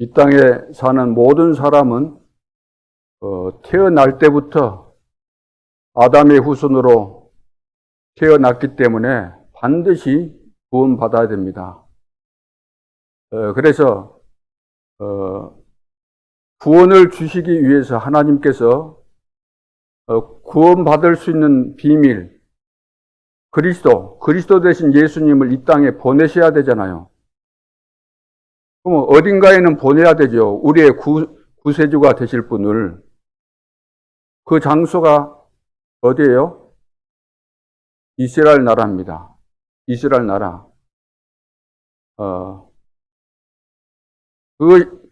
이 땅에 사는 모든 사람은 태어날 때부터 아담의 후손으로 태어났기 때문에 반드시 구원받아야 됩니다. 그래서 구원을 주시기 위해서 하나님께서 구원받을 수 있는 비밀, 그리스도 대신 예수님을 이 땅에 보내셔야 되잖아요. 그럼 어딘가에는 보내야 되죠. 우리의 구세주가 되실 분을. 그 장소가 어디예요? 이스라엘 나라입니다. 이스라엘 나라.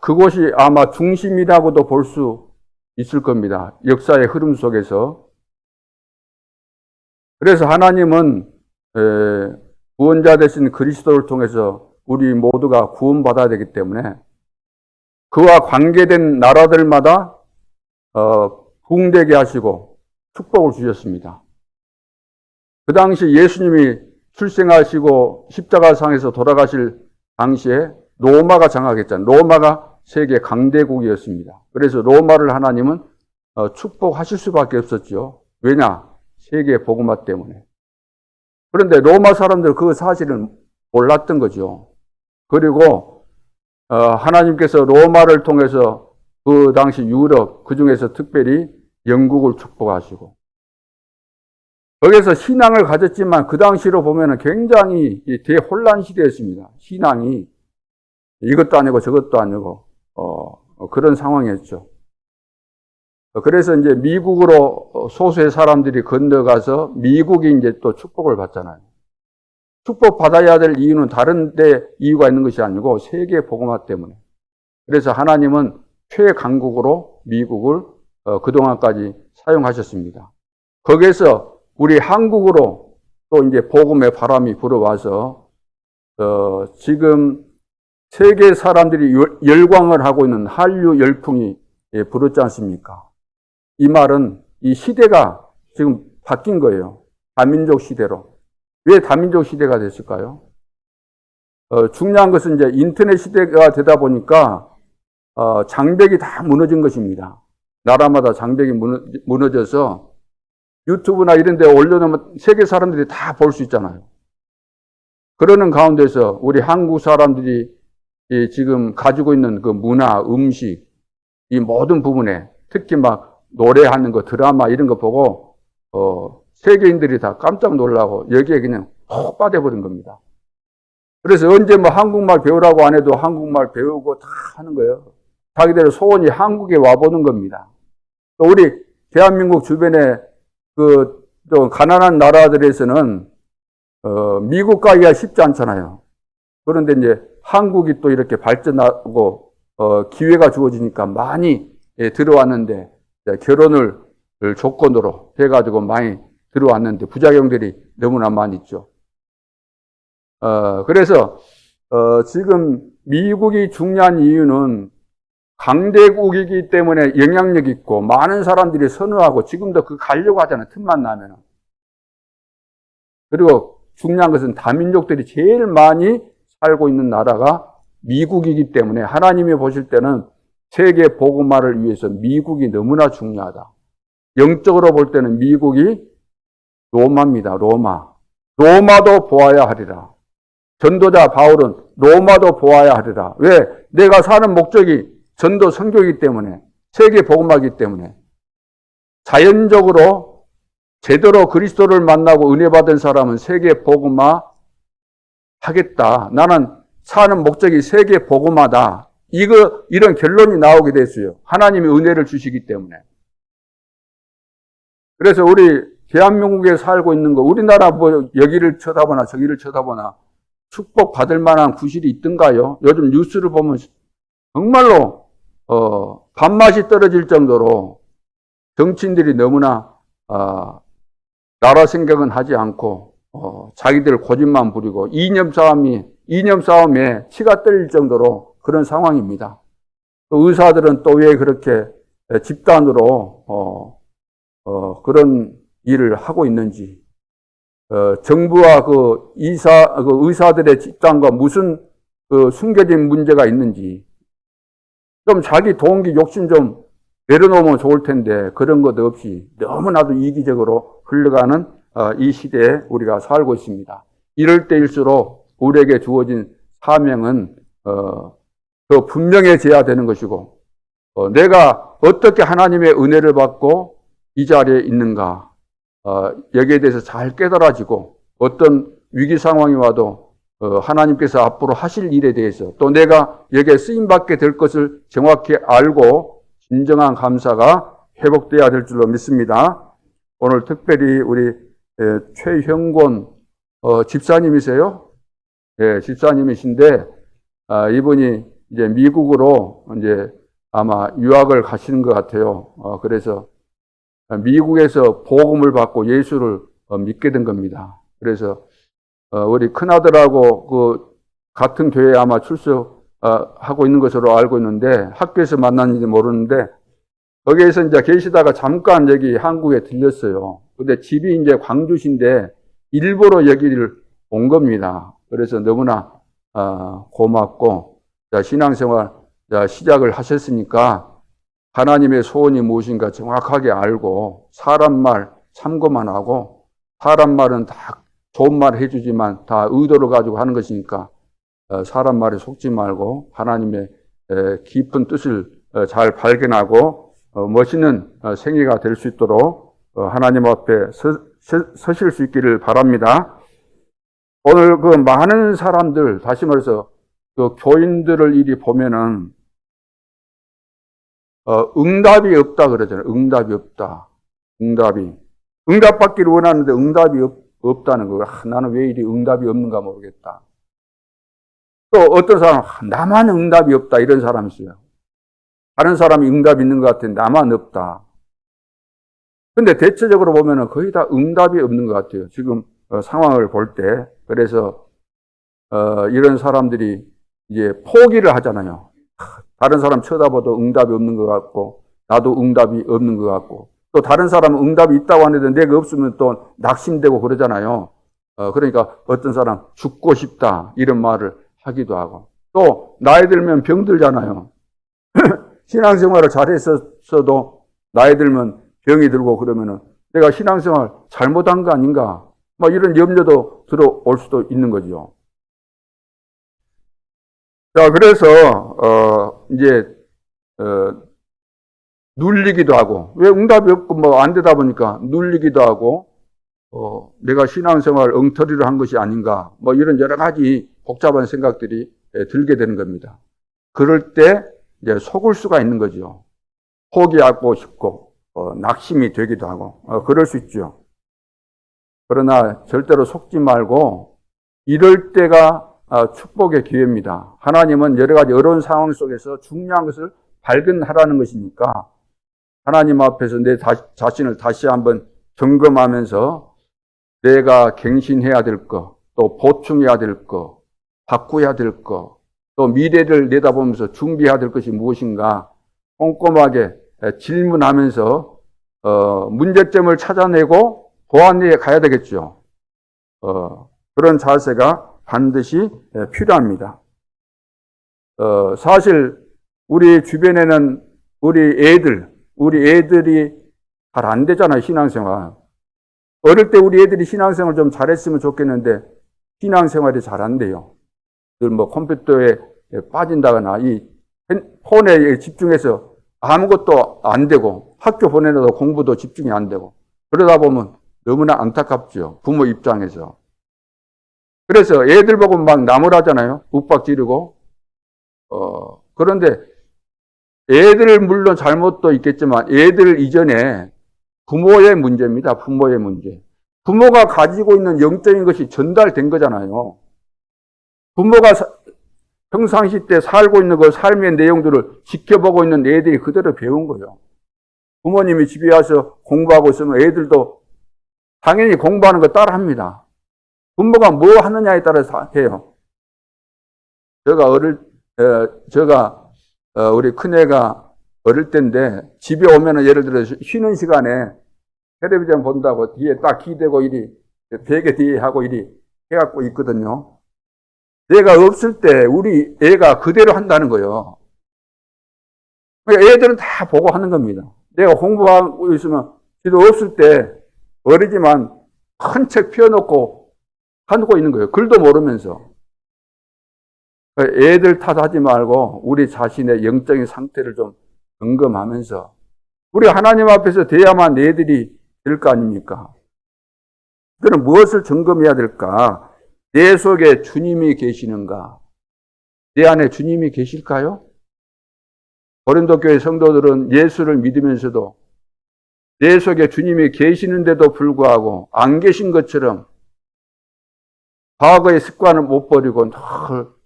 그곳이 아마 중심이라고도 볼 수 있을 겁니다. 역사의 흐름 속에서. 그래서 하나님은 구원자 되신 그리스도를 통해서 우리 모두가 구원받아야 되기 때문에 그와 관계된 나라들마다 부흥되게 하시고 축복을 주셨습니다. 그 당시 예수님이 출생하시고 십자가상에서 돌아가실 당시에 로마가 장악했잖아요. 로마가 세계 강대국이었습니다. 그래서 로마를 하나님은 축복하실 수밖에 없었죠. 왜냐? 세계 복음화 때문에. 그런데 로마 사람들은 그 사실을 몰랐던 거죠. 그리고 하나님께서 로마를 통해서 그 당시 유럽, 그 중에서 특별히 영국을 축복하시고 거기에서 신앙을 가졌지만 그 당시로 보면 굉장히 대혼란 시대였습니다. 신앙이 이것도 아니고 저것도 아니고 그런 상황이었죠. 그래서 이제 미국으로 소수의 사람들이 건너가서 미국이 이제 또 축복을 받잖아요. 축복받아야 될 이유는 다른 데 이유가 있는 것이 아니고 세계 복음화 때문에. 그래서 하나님은 최강국으로 미국을 그동안까지 사용하셨습니다. 거기에서 우리 한국으로 또 이제 복음의 바람이 불어와서 지금 세계 사람들이 열광을 하고 있는 한류 열풍이 불었지 않습니까? 이 말은 이 시대가 지금 바뀐 거예요. 다민족 시대로. 왜 다민족 시대가 됐을까요? 중요한 것은 이제 인터넷 시대가 되다 보니까 장벽이 다 무너진 것입니다. 나라마다 장벽이 무너져서 유튜브나 이런 데 올려놓으면 세계 사람들이 다 볼 수 있잖아요. 그러는 가운데서 우리 한국 사람들이 지금 가지고 있는 그 문화, 음식, 이 모든 부분에 특히 막 노래하는 거, 드라마 이런 거 보고 세계인들이 다 깜짝 놀라고 여기에 그냥 푹 빠져버린 겁니다. 그래서 언제 뭐 한국말 배우라고 안 해도 한국말 배우고 다 하는 거예요. 자기들 소원이 한국에 와보는 겁니다. 또 우리 대한민국 주변에 또 가난한 나라들에서는 미국 가기가 쉽지 않잖아요. 그런데 이제 한국이 또 이렇게 발전하고 기회가 주어지니까 많이 들어왔는데 결혼을 조건으로 해가지고 많이 들어왔는데 부작용들이 너무나 많이 있죠. 그래서 지금 미국이 중요한 이유는 강대국이기 때문에 영향력 있고 많은 사람들이 선호하고 지금도 가려고 하잖아요. 틈만 나면. 그리고 중요한 것은 다민족들이 제일 많이 살고 있는 나라가 미국이기 때문에 하나님이 보실 때는 세계 복음화를 위해서 미국이 너무나 중요하다. 영적으로 볼 때는 미국이 로마입니다. 로마도 보아야 하리라. 전도자 바울은 로마도 보아야 하리라. 왜? 내가 사는 목적이 전도 선교이기 때문에, 세계 복음화이기 때문에 자연적으로 제대로 그리스도를 만나고 은혜 받은 사람은 세계 복음화 하겠다. 나는 사는 목적이 세계 복음화다. 이런 결론이 나오게 됐어요. 하나님이 은혜를 주시기 때문에. 그래서 우리 대한민국에 살고 있는 거, 우리나라 뭐 여기를 쳐다보나 저기를 쳐다보나 축복 받을 만한 구실이 있던가요? 요즘 뉴스를 보면 정말로 밥맛이 떨어질 정도로 정치인들이 너무나 나라 생각은 하지 않고 자기들 고집만 부리고 이념 싸움에 치가 떨릴 정도로 그런 상황입니다. 또 의사들은 또 왜 그렇게 집단으로 그런 일을 하고 있는지, 정부와 의사들의 집단과 무슨 숨겨진 문제가 있는지, 좀 자기 동기 욕심 좀 내려놓으면 좋을 텐데 그런 것 없이 너무나도 이기적으로 흘러가는 이 시대에 우리가 살고 있습니다. 이럴 때일수록 우리에게 주어진 사명은 더 분명해져야 되는 것이고 내가 어떻게 하나님의 은혜를 받고 이 자리에 있는가 여기에 대해서 잘 깨달아지고 어떤 위기 상황이 와도 하나님께서 앞으로 하실 일에 대해서 또 내가 여기에 쓰임받게 될 것을 정확히 알고 진정한 감사가 회복돼야 될 줄로 믿습니다. 오늘 특별히 우리 최형곤 집사님이세요? 네, 집사님이신데 이분이 이제 미국으로 이제 아마 유학을 가시는 것 같아요. 그래서 미국에서 복음을 받고 예수를 믿게 된 겁니다. 그래서 우리 큰아들하고 그 같은 교회에 아마 출석하고 있는 것으로 알고 있는데 학교에서 만났는지 모르는데 거기에서 이제 계시다가 잠깐 여기 한국에 들렸어요. 근데 집이 이제 광주신데 일부러 여기를 온 겁니다. 그래서 너무나 고맙고 신앙생활 시작을 하셨으니까 하나님의 소원이 무엇인가 정확하게 알고 사람 말 참고만 하고 사람 말은 다 좋은 말 해주지만 다 의도를 가지고 하는 것이니까 사람 말에 속지 말고 하나님의 깊은 뜻을 잘 발견하고 멋있는 생애가 될 수 있도록 하나님 앞에 서실 수 있기를 바랍니다. 오늘 그 많은 사람들 다시 말해서 그 교인들을 이리 보면은 응답이 없다 그러잖아요. 응답이 없다. 응답받기를 원하는데 응답이 없다는 거예요. 나는 왜 이리 응답이 없는가 모르겠다. 또 어떤 사람 나만 응답이 없다 이런 사람이 있어요. 다른 사람이 응답이 있는 것 같은데 나만 없다. 근데 대체적으로 보면은 거의 다 응답이 없는 것 같아요. 지금 상황을 볼 때. 그래서 이런 사람들이 이제 포기를 하잖아요. 다른 사람 쳐다봐도 응답이 없는 것 같고 나도 응답이 없는 것 같고 또 다른 사람은 응답이 있다고 하는데 내가 없으면 또 낙심되고 그러잖아요. 그러니까 어떤 사람 죽고 싶다 이런 말을 하기도 하고 또 나이 들면 병들잖아요. 신앙생활을 잘했어도 나이 들면 병이 들고 그러면은 내가 신앙생활 잘못한 거 아닌가 뭐 이런 염려도 들어올 수도 있는 거죠. 자, 그래서 이제 눌리기도 하고 왜 응답이 없고 뭐 안 되다 보니까 눌리기도 하고 내가 신앙생활 엉터리를 한 것이 아닌가 뭐 이런 여러 가지 복잡한 생각들이 들게 되는 겁니다. 그럴 때 이제 속을 수가 있는 거죠. 포기하고 싶고 낙심이 되기도 하고 그럴 수 있죠. 그러나 절대로 속지 말고 이럴 때가 축복의 기회입니다. 하나님은 여러 가지 어려운 상황 속에서 중요한 것을 발견하라는 것이니까 하나님 앞에서 내 자신을 다시 한번 점검하면서 내가 갱신해야 될 것, 또 보충해야 될 것, 바꾸어야 될 것, 또 미래를 내다보면서 준비해야 될 것이 무엇인가 꼼꼼하게 질문하면서 문제점을 찾아내고 보완해 가야 되겠죠. 그런 자세가 반드시 필요합니다. 사실 우리 주변에는 우리 애들이 잘 안 되잖아요, 신앙생활. 어릴 때 우리 애들이 신앙생활 좀 잘했으면 좋겠는데 신앙생활이 잘 안 돼요. 뭐 컴퓨터에 빠진다거나 이 폰에 집중해서 아무것도 안 되고 학교 보내려도 공부도 집중이 안 되고 그러다 보면 너무나 안타깝죠, 부모 입장에서. 그래서 애들 보고 막 나무라잖아요. 윽박 지르고. 그런데 애들 물론 잘못도 있겠지만 애들 이전에 부모의 문제입니다. 부모의 문제. 부모가 가지고 있는 영적인 것이 전달된 거잖아요. 부모가 평상시 때 살고 있는 그 삶의 내용들을 지켜보고 있는 애들이 그대로 배운 거예요. 부모님이 집에 와서 공부하고 있으면 애들도 당연히 공부하는 거 따라 합니다. 부모가 뭐 하느냐에 따라서 해요. 우리 큰애가 어릴 때인데 집에 오면은 예를 들어서 쉬는 시간에 텔레비전 본다고 뒤에 딱 기대고 이리 베개 뒤에 하고 이리 해갖고 있거든요. 내가 없을 때 우리 애가 그대로 한다는 거예요. 애들은 다 보고 하는 겁니다. 내가 공부하고 있으면 지도 없을 때 어리지만 큰 책 펴놓고 하고 있는 거예요. 글도 모르면서. 애들 탓하지 말고 우리 자신의 영적인 상태를 좀 점검하면서 우리 하나님 앞에서 돼야만 애들이 될 거 아닙니까? 그럼 무엇을 점검해야 될까? 내 속에 주님이 계시는가? 내 안에 주님이 계실까요? 고린도 교회 성도들은 예수를 믿으면서도 내 속에 주님이 계시는데도 불구하고 안 계신 것처럼 과거의 습관을 못 버리고 늘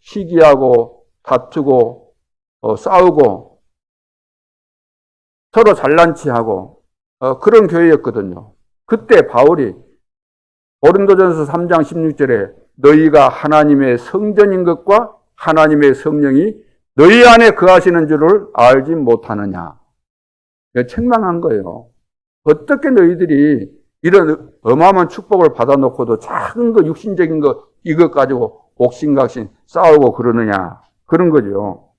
시기하고 다투고 싸우고 서로 잘난치하고 그런 교회였거든요. 그때 바울이 고린도전서 3장 16절에 너희가 하나님의 성전인 것과 하나님의 성령이 너희 안에 거하시는 줄을 알지 못하느냐. 책망한 거예요. 어떻게 너희들이 이런 어마어마한 축복을 받아놓고도 작은 거 육신적인 거 이것 가지고 옥신각신 싸우고 그러느냐. 그런 거죠.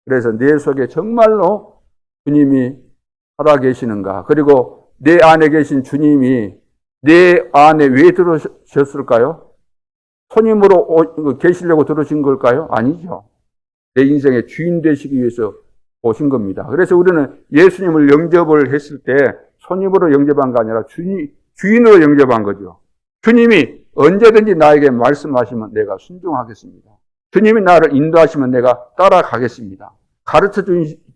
그래서 내 속에 정말로 주님이 살아계시는가. 그리고 내 안에 계신 주님이 내 안에 왜 들어오셨을까요? 손님으로 계시려고 들어오신 걸까요? 아니죠. 내 인생의 주인 되시기 위해서 오신 겁니다. 그래서 우리는 예수님을 영접을 했을 때 손님으로 영접한 게 아니라 주인으로 영접한 거죠. 주님이 언제든지 나에게 말씀하시면 내가 순종하겠습니다. 주님이 나를 인도하시면 내가 따라가겠습니다. 가르쳐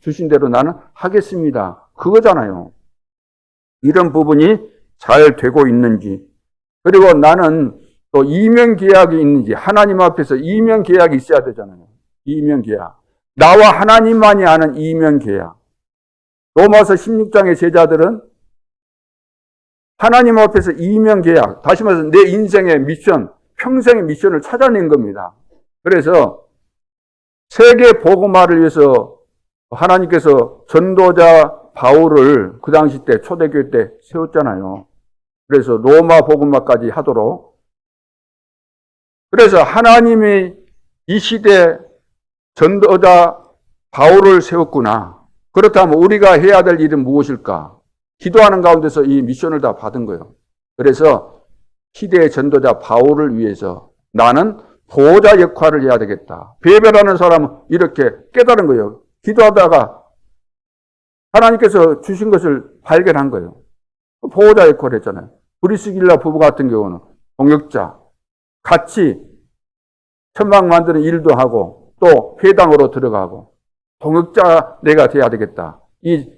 주신 대로 나는 하겠습니다. 그거잖아요. 이런 부분이 잘 되고 있는지, 그리고 나는 또 이면계약이 있는지, 하나님 앞에서 이면계약이 있어야 되잖아요. 이면계약. 나와 하나님만이 아는 이면계약. 로마서 16장의 제자들은 하나님 앞에서 이면계약, 다시 말해서 내 인생의 미션, 평생의 미션을 찾아낸 겁니다. 그래서 세계 복음화를 위해서 하나님께서 전도자 바울을 그 당시 때 초대교회 때 세웠잖아요. 그래서 로마 복음화까지 하도록. 그래서 하나님이 이 시대 전도자 바울을 세웠구나. 그렇다면 우리가 해야 될 일은 무엇일까? 기도하는 가운데서 이 미션을 다 받은 거예요. 그래서 시대의 전도자 바울을 위해서 나는 보호자 역할을 해야 되겠다. 베베라는 사람은 이렇게 깨달은 거예요. 기도하다가 하나님께서 주신 것을 발견한 거예요. 보호자 역할을 했잖아요. 브리스길라 부부 같은 경우는 동역자, 같이 천막 만드는 일도 하고 또 회당으로 들어가고 동역자 내가 돼야 되겠다. 이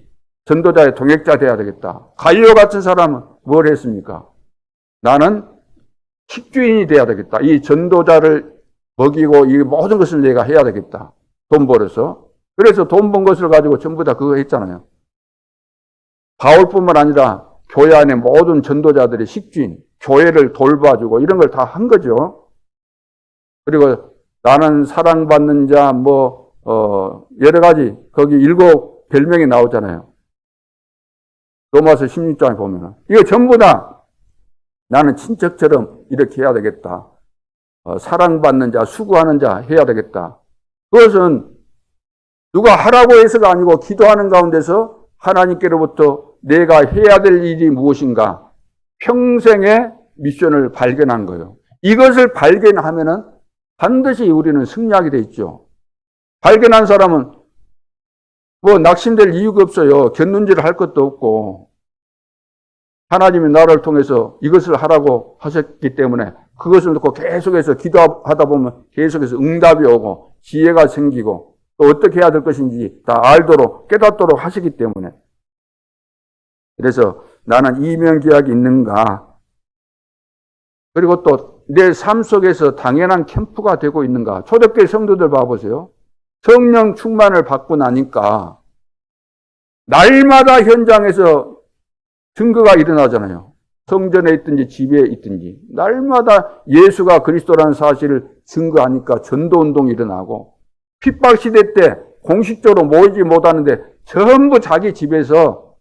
전도자의 동역자 돼야 되겠다. 갈리오 같은 사람은 뭘 했습니까? 나는 식주인이 돼야 되겠다. 이 전도자를 먹이고 이 모든 것을 내가 해야 되겠다. 돈 벌어서. 그래서 돈 번 것을 가지고 전부 다 그거 했잖아요. 바울뿐만 아니라 교회 안에 모든 전도자들이 식주인, 교회를 돌봐주고 이런 걸 다 한 거죠. 그리고 나는 사랑받는 자, 여러 가지, 거기 7 별명이 나오잖아요. 로마서 16장에 보면은. 이거 전부 다 나는 친척처럼 이렇게 해야 되겠다. 사랑받는 자, 수고하는 자 해야 되겠다. 그것은 누가 하라고 해서가 아니고 기도하는 가운데서 하나님께로부터 내가 해야 될 일이 무엇인가 평생의 미션을 발견한 거예요. 이것을 발견하면은 반드시 우리는 승리하게 돼 있죠. 발견한 사람은 낙심될 이유가 없어요. 곁눈질을 할 것도 없고 하나님이 나를 통해서 이것을 하라고 하셨기 때문에 그것을 놓고 계속해서 기도하다 보면 계속해서 응답이 오고 지혜가 생기고 또 어떻게 해야 될 것인지 다 알도록 깨닫도록 하시기 때문에. 그래서 나는 이면계약이 있는가? 그리고 또 내 삶 속에서 당연한 캠프가 되고 있는가? 초대교회 성도들 봐보세요. 성령 충만을 받고 나니까 날마다 현장에서 증거가 일어나잖아요. 성전에 있든지 집에 있든지 날마다 예수가 그리스도라는 사실을 증거하니까 전도운동이 일어나고 핍박시대 때 공식적으로 모이지 못하는데 전부 자기 집에서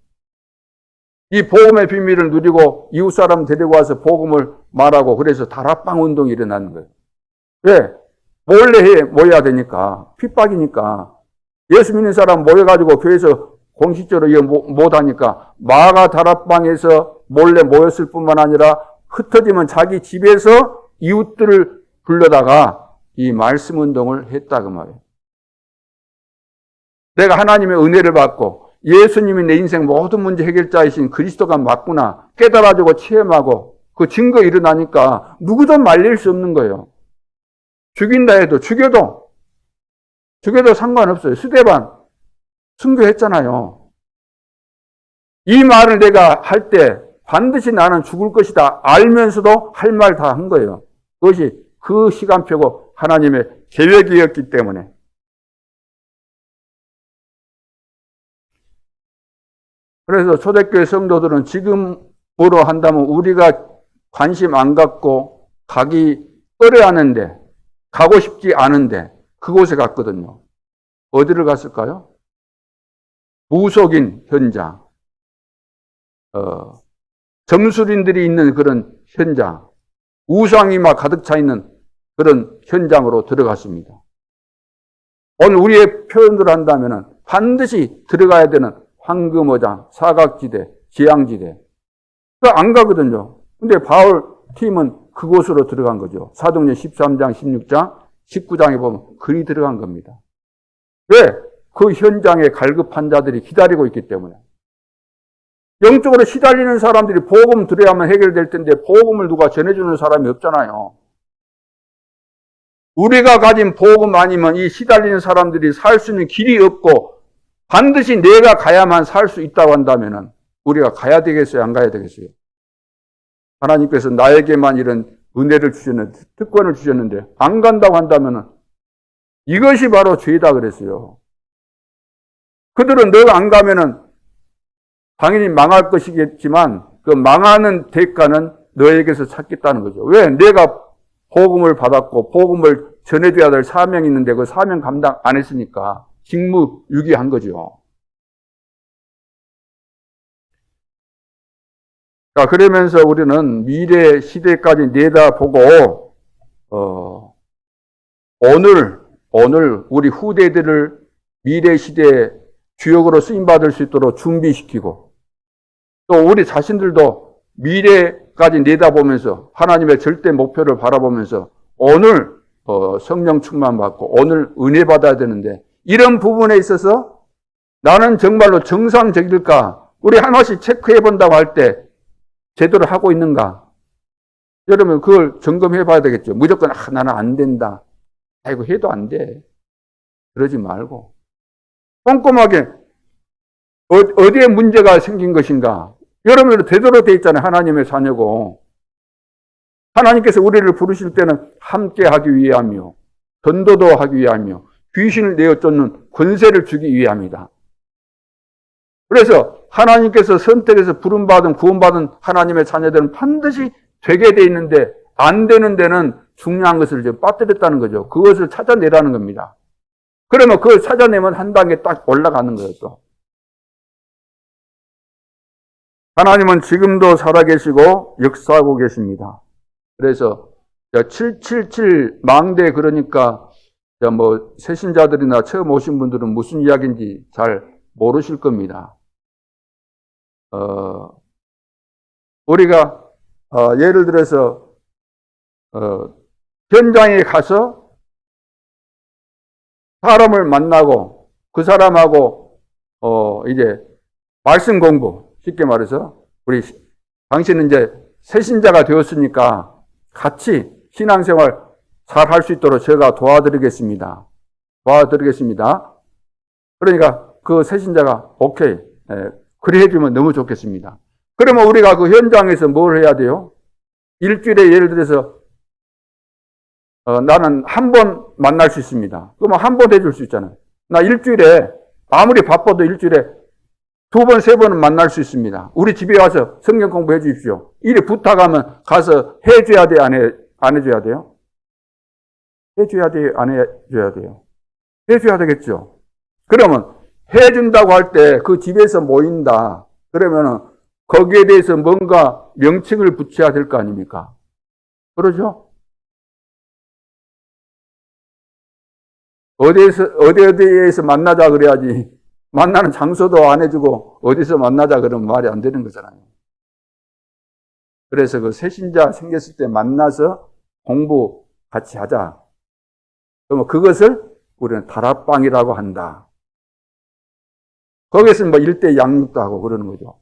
이 복음의 비밀을 누리고 이웃 사람 데리고 와서 복음을 말하고 그래서 다락방 운동이 일어나는 거예요. 왜? 몰래 모여야 되니까. 핍박이니까. 예수 믿는 사람 모여가지고 교회에서 공식적으로 이거 못하니까 마가 다락방에서 몰래 모였을 뿐만 아니라 흩어지면 자기 집에서 이웃들을 불러다가 이 말씀 운동을 했다 그 말이에요. 내가 하나님의 은혜를 받고 예수님이 내 인생 모든 문제 해결자이신 그리스도가 맞구나 깨달아지고 체험하고 그 증거 일어나니까 누구도 말릴 수 없는 거예요. 죽인다 해도 죽여도 상관없어요. 스데반 순교했잖아요. 이 말을 내가 할 때 반드시 나는 죽을 것이다 알면서도 할 말 다 한 거예요. 그것이 그 시간표고 하나님의 계획이었기 때문에. 그래서 초대교회 성도들은 지금으로 한다면 우리가 관심 안 갖고 가기 꺼려하는데 가고 싶지 않은데 그곳에 갔거든요. 어디를 갔을까요? 무속인 현장, 점술인들이 있는 그런 현장, 우상이 막 가득 차 있는 그런 현장으로 들어갔습니다. 오늘 우리의 표현으로 한다면 반드시 들어가야 되는 황금어장, 사각지대, 지향지대. 안 가거든요. 근데 바울 팀은 그곳으로 들어간 거죠. 사도행전 13장, 16장, 19장에 보면 글이 들어간 겁니다. 왜? 그 현장에 갈급한 자들이 기다리고 있기 때문에. 영적으로 시달리는 사람들이 복음 들어야만 해결될 텐데 복음을 누가 전해주는 사람이 없잖아요. 우리가 가진 복음 아니면 이 시달리는 사람들이 살 수 있는 길이 없고 반드시 내가 가야만 살 수 있다고 한다면 우리가 가야 되겠어요? 안 가야 되겠어요? 하나님께서 나에게만 이런 은혜를 주셨는데, 특권을 주셨는데 안 간다고 한다면 이것이 바로 죄다 그랬어요. 그들은 너가 안 가면은 당연히 망할 것이겠지만 그 망하는 대가는 너에게서 찾겠다는 거죠. 왜? 내가 복음을 받았고 복음을 전해줘야 될 사명이 있는데 그 사명 감당 안 했으니까 직무유기한 거죠. 자, 그러면서 우리는 미래 시대까지 내다보고 오늘 우리 후대들을 미래 시대의 주역으로 쓰임받을 수 있도록 준비시키고 또 우리 자신들도 미래까지 내다보면서 하나님의 절대 목표를 바라보면서 오늘 성령 충만 받고 오늘 은혜 받아야 되는데 이런 부분에 있어서 나는 정말로 정상적일까? 우리 하나씩 체크해 본다고 할 때 제대로 하고 있는가? 여러분 그걸 점검해 봐야 되겠죠. 무조건 나는 안 된다. 아이고 해도 안 돼. 그러지 말고 꼼꼼하게 어디에 문제가 생긴 것인가? 여러분은 되도록 돼 있잖아요. 하나님의 자녀고. 하나님께서 우리를 부르실 때는 함께 하기 위함이요. 전도도 하기 위함이요. 귀신을 내어 쫓는 권세를 주기 위함이다. 그래서 하나님께서 선택해서 부름받은 구원받은 하나님의 자녀들은 반드시 되게 돼 있는데 안 되는 데는 중요한 것을 이제 빠뜨렸다는 거죠. 그것을 찾아내라는 겁니다. 그러면 그걸 찾아내면 한 단계 딱 올라가는 거예요. 또. 하나님은 지금도 살아계시고 역사하고 계십니다. 그래서 777 망대 그러니까 뭐 새신자들이나 처음 오신 분들은 무슨 이야기인지 잘 모르실 겁니다. 우리가 예를 들어서 현장에 가서 사람을 만나고 그 사람하고 이제 말씀 공부 쉽게 말해서 우리 당신은 이제 새신자가 되었으니까 같이 신앙생활 잘 할 수 있도록 제가 도와드리겠습니다. 그러니까 그 새신자가 오케이 그래 해주면 너무 좋겠습니다. 그러면 우리가 그 현장에서 뭘 해야 돼요? 일주일에 예를 들어서 나는 한 번 만날 수 있습니다. 그러면 한 번 해줄 수 있잖아요. 나 일주일에 아무리 바빠도 일주일에 2번, 3번은 만날 수 있습니다. 우리 집에 와서 성경 공부해 주십시오. 이리 부탁하면 가서 해줘야 돼, 안 해줘야 돼요? 해줘야 돼요, 안 해줘야 돼요? 해줘야 되겠죠. 그러면 해준다고 할 때 그 집에서 모인다. 그러면은 거기에 대해서 뭔가 명칭을 붙여야 될 거 아닙니까? 그러죠? 어디에서 만나자 그래야지. 만나는 장소도 안 해주고, 어디서 만나자 그러면 말이 안 되는 거잖아요. 그래서 그 새신자 생겼을 때 만나서 공부 같이 하자. 그러면 그것을 우리는 다락방이라고 한다. 거기에서 뭐 일대 양육도 하고 그러는 거죠.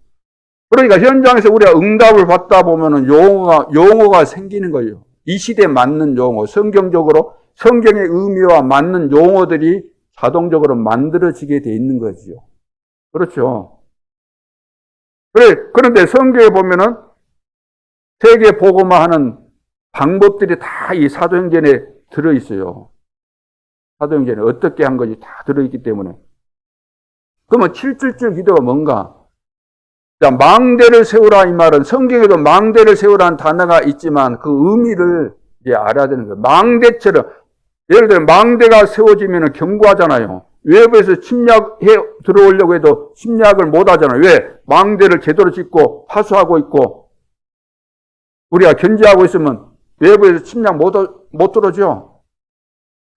그러니까 현장에서 우리가 응답을 받다 보면은 용어가 생기는 거예요. 이 시대에 맞는 용어, 성경적으로 성경의 의미와 맞는 용어들이 자동적으로 만들어지게 돼 있는 거죠. 그렇죠. 그런데 성경에 보면은 세계 복음화하는 방법들이 다 이 사도행전에 들어있어요. 사도행전에 어떻게 한 것이 다 들어있기 때문에. 그러면 777 기도가 뭔가? 자, 망대를 세우라 이 말은 성경에도 망대를 세우라는 단어가 있지만 그 의미를 이제 알아야 되는 거예요. 망대처럼 예를 들어 망대가 세워지면 경고하잖아요. 외부에서 침략해 들어오려고 해도 침략을 못 하잖아요. 왜? 망대를 제대로 짓고 파수하고 있고 우리가 견제하고 있으면 외부에서 침략 못 들어오죠.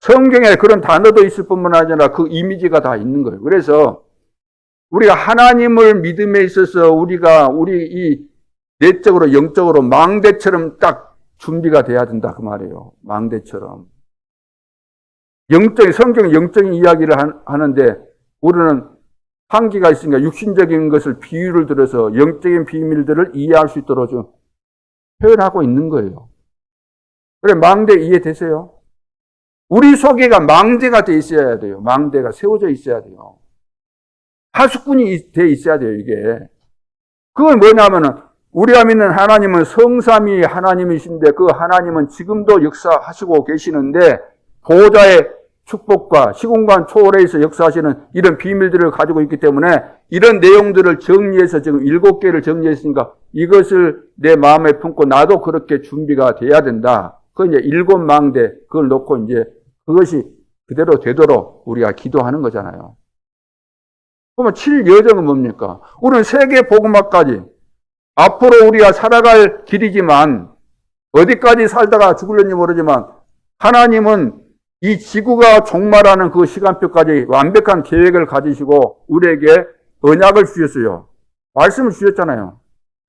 성경에 그런 단어도 있을 뿐만 아니라 그 이미지가 다 있는 거예요. 그래서 우리가 하나님을 믿음에 있어서 우리 이 내적으로 영적으로 망대처럼 딱 준비가 돼야 된다 그 말이에요. 망대처럼. 성경의 영적인 이야기를 하는데 우리는 한계가 있으니까 육신적인 것을 비유를 들어서 영적인 비밀들을 이해할 수 있도록 좀 표현하고 있는 거예요. 그래, 망대 이해되세요? 우리 속에가 망대가 돼 있어야 돼요. 망대가 세워져 있어야 돼요. 하수꾼이 돼 있어야 돼요, 이게. 그건 뭐냐면은, 우리가 믿는 하나님은 성삼위 하나님이신데, 그 하나님은 지금도 역사하시고 계시는데, 보호자의 축복과 시공간 초월해서 역사하시는 이런 비밀들을 가지고 있기 때문에, 이런 내용들을 정리해서 지금 7개를 정리했으니까, 이것을 내 마음에 품고 나도 그렇게 준비가 돼야 된다. 그 이제 7망대, 그걸 놓고 이제 그것이 그대로 되도록 우리가 기도하는 거잖아요. 그러면 7여정은 뭡니까? 우리는 세계 복음화까지 앞으로 우리가 살아갈 길이지만 어디까지 살다가 죽을는지 모르지만 하나님은 이 지구가 종말하는 그 시간표까지 완벽한 계획을 가지시고 우리에게 언약을 주셨어요. 말씀을 주셨잖아요.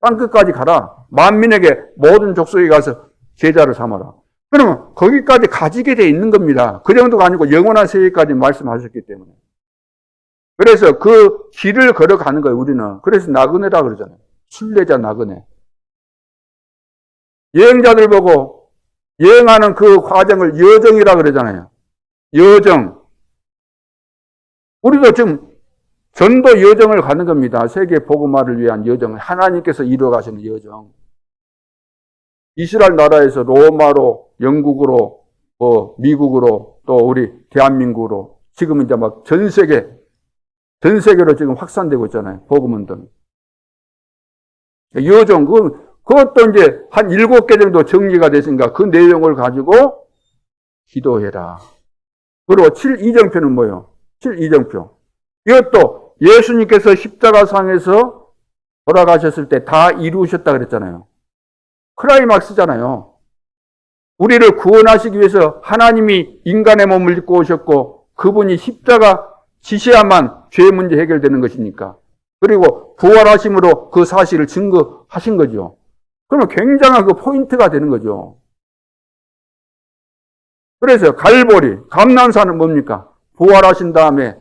땅끝까지 가라. 만민에게 모든 족속에 가서 제자를 삼아라. 그러면 거기까지 가지게 돼 있는 겁니다. 그 정도가 아니고 영원한 세계까지 말씀하셨기 때문에. 그래서 그 길을 걸어가는 거예요, 우리는. 그래서 나그네라 그러잖아요. 순례자 나그네. 여행자들 보고 여행하는 그 과정을 여정이라 그러잖아요. 여정. 우리도 지금 전도 여정을 가는 겁니다. 세계 복음화를 위한 여정. 하나님께서 이루어 가시는 여정. 이스라엘 나라에서 로마로, 영국으로, 미국으로, 또 우리 대한민국으로 지금은 이제 막 전 세계로 지금 확산되고 있잖아요. 복음운동. 여정, 그것도 이제 한 7개 정도 정리가 됐으니까 그 내용을 가지고 기도해라. 그리고 7이정표는 뭐예요? 7이정표. 이것도 예수님께서 십자가상에서 돌아가셨을 때 다 이루셨다 그랬잖아요. 크라이막스잖아요. 우리를 구원하시기 위해서 하나님이 인간의 몸을 입고 오셨고 그분이 십자가 지셔야만 죄 문제 해결되는 것이니까. 그리고 부활하심으로 그 사실을 증거하신 거죠. 그러면 굉장한 그 포인트가 되는 거죠. 그래서 갈보리, 감난산은 뭡니까? 부활하신 다음에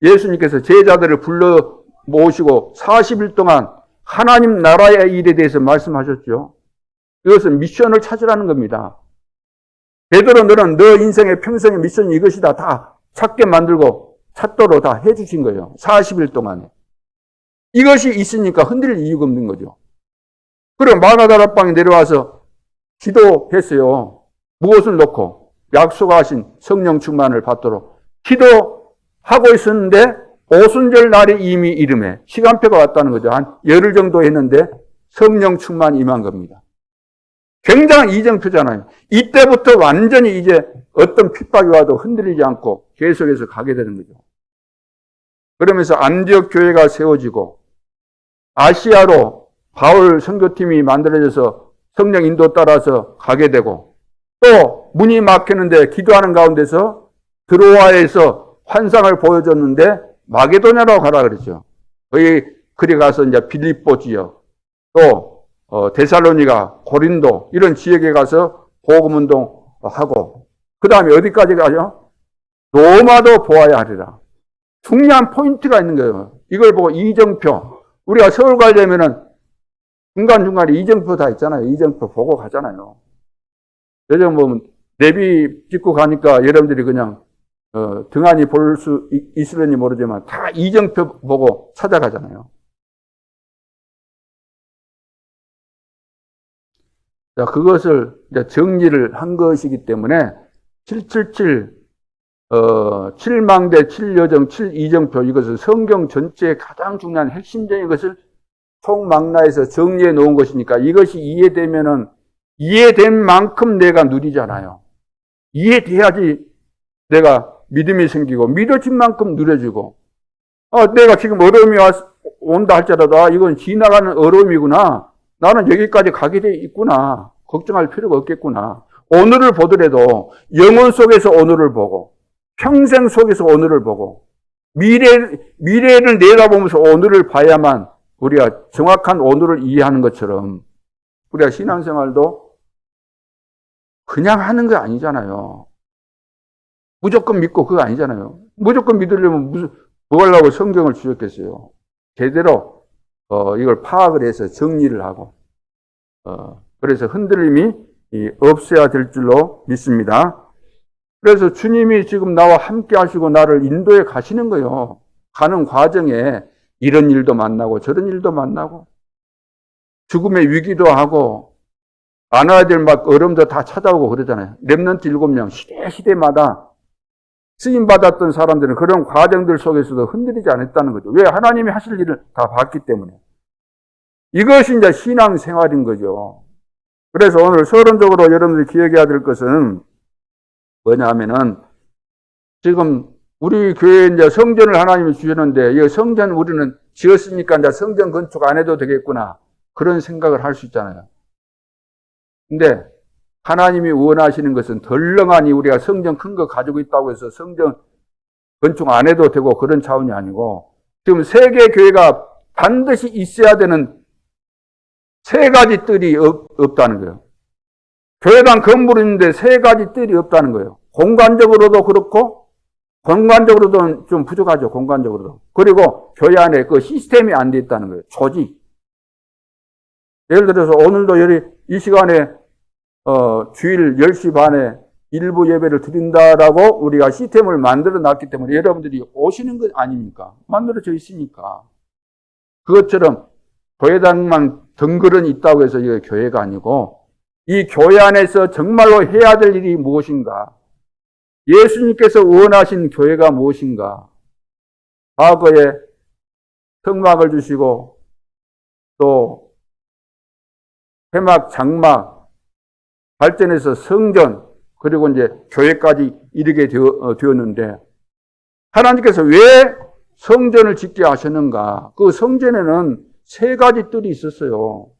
예수님께서 제자들을 불러 모시고 40일 동안 하나님 나라의 일에 대해서 말씀하셨죠. 이것은 미션을 찾으라는 겁니다. 베드로 너는 너 인생의 평생의 미션이 이것이다. 다 찾게 만들고 찾도록 다 해주신 거예요. 40일 동안에. 이것이 있으니까 흔들릴 이유가 없는 거죠. 그리고 마가다락방에 내려와서 기도했어요. 무엇을 놓고 약속하신 성령 충만을 받도록 기도하고 있었는데 오순절 날이 이미 이름에 시간표가 왔다는 거죠. 한 열흘 정도 했는데 성령 충만이 임한 겁니다. 굉장한 이정표잖아요. 이때부터 완전히 이제 어떤 핍박이 와도 흔들리지 않고 계속해서 가게 되는 거죠. 그러면서 안디옥 교회가 세워지고 아시아로 바울 선교팀이 만들어져서 성령 인도 따라서 가게 되고 또 문이 막히는데 기도하는 가운데서 드로아에서 환상을 보여줬는데 마게도냐로 가라 그랬죠. 거기 그리 가서 이제 빌립보 지역, 또 데살로니가, 고린도 이런 지역에 가서 복음 운동하고, 그 다음에 어디까지 가죠? 로마도 보아야 하리라. 중요한 포인트가 있는 거예요. 이걸 보고 이정표, 우리가 서울 가려면은 중간중간에 이정표 다 있잖아요. 이정표 보고 가잖아요. 요즘 보면 내비 찍고 가니까 여러분들이 그냥 등한히 볼 수 있으려니 모르지만 다 이정표 보고 찾아가잖아요. 자, 그것을 이제 정리를 한 것이기 때문에 777, 7망대, 7여정, 7이정표, 이것을 성경 전체의 가장 중요한 핵심적인 것을 총망라에서 정리해 놓은 것이니까 이것이 이해되면은 이해된 만큼 내가 누리잖아요. 이해돼야지 내가 믿음이 생기고, 믿어진 만큼 누려지고, 내가 지금 어려움이 온다 할지라도, 이건 지나가는 어려움이구나. 나는 여기까지 가게 돼 있구나. 걱정할 필요가 없겠구나. 오늘을 보더라도 영혼 속에서 오늘을 보고, 평생 속에서 오늘을 보고, 미래를 내다보면서 오늘을 봐야만 우리가 정확한 오늘을 이해하는 것처럼 우리가 신앙생활도 그냥 하는 게 아니잖아요. 무조건 믿고 그거 아니잖아요. 무조건 믿으려면 뭐 하려고 성경을 주셨겠어요. 제대로 이걸 파악을 해서 정리를 하고, 그래서 흔들림이 없어야 될 줄로 믿습니다. 그래서 주님이 지금 나와 함께 하시고 나를 인도해 가시는 거예요. 가는 과정에 이런 일도 만나고 저런 일도 만나고 죽음의 위기도 하고 안아야 될 막 어려움도 다 찾아오고 그러잖아요. 렘넌트 7명 시대마다 쓰임받았던 사람들은 그런 과정들 속에서도 흔들리지 않았다는 거죠. 왜? 하나님이 하실 일을 다 봤기 때문에. 이것이 이제 신앙생활인 거죠. 그래서 오늘 서론적으로 여러분들이 기억해야 될 것은 뭐냐 하면은 지금 우리 교회에 이제 성전을 하나님이 주셨는데 이 성전 우리는 지었으니까 이제 성전 건축 안 해도 되겠구나. 그런 생각을 할 수 있잖아요. 근데 하나님이 원하시는 것은 덜렁하니 우리가 성전 큰 거 가지고 있다고 해서 성전 건축 안 해도 되고 그런 차원이 아니고 지금 세계 교회가 반드시 있어야 되는 세 가지 뜰이 없다는 거예요. 교회당 건물이 있는데 세 가지 뜰이 없다는 거예요. 공간적으로도 그렇고 공간적으로도 좀 부족하죠. 공간적으로도. 그리고 교회 안에 그 시스템이 안 돼 있다는 거예요. 조직. 예를 들어서 오늘도 이 시간에 주일 10시 반에 일부 예배를 드린다라고 우리가 시스템을 만들어 놨기 때문에 여러분들이 오시는 것 아닙니까? 만들어져 있으니까. 그것처럼 교회당만 덩그러니 있다고 해서 이게 교회가 아니고 이 교회 안에서 정말로 해야 될 일이 무엇인가? 예수님께서 원하신 교회가 무엇인가? 과거에 성막을 주시고 또 회막, 장막, 발전해서 성전, 그리고 이제 교회까지 이르게 되었는데 하나님께서 왜 성전을 짓게 하셨는가? 그 성전에는 세 가지 뜰이 있었어요.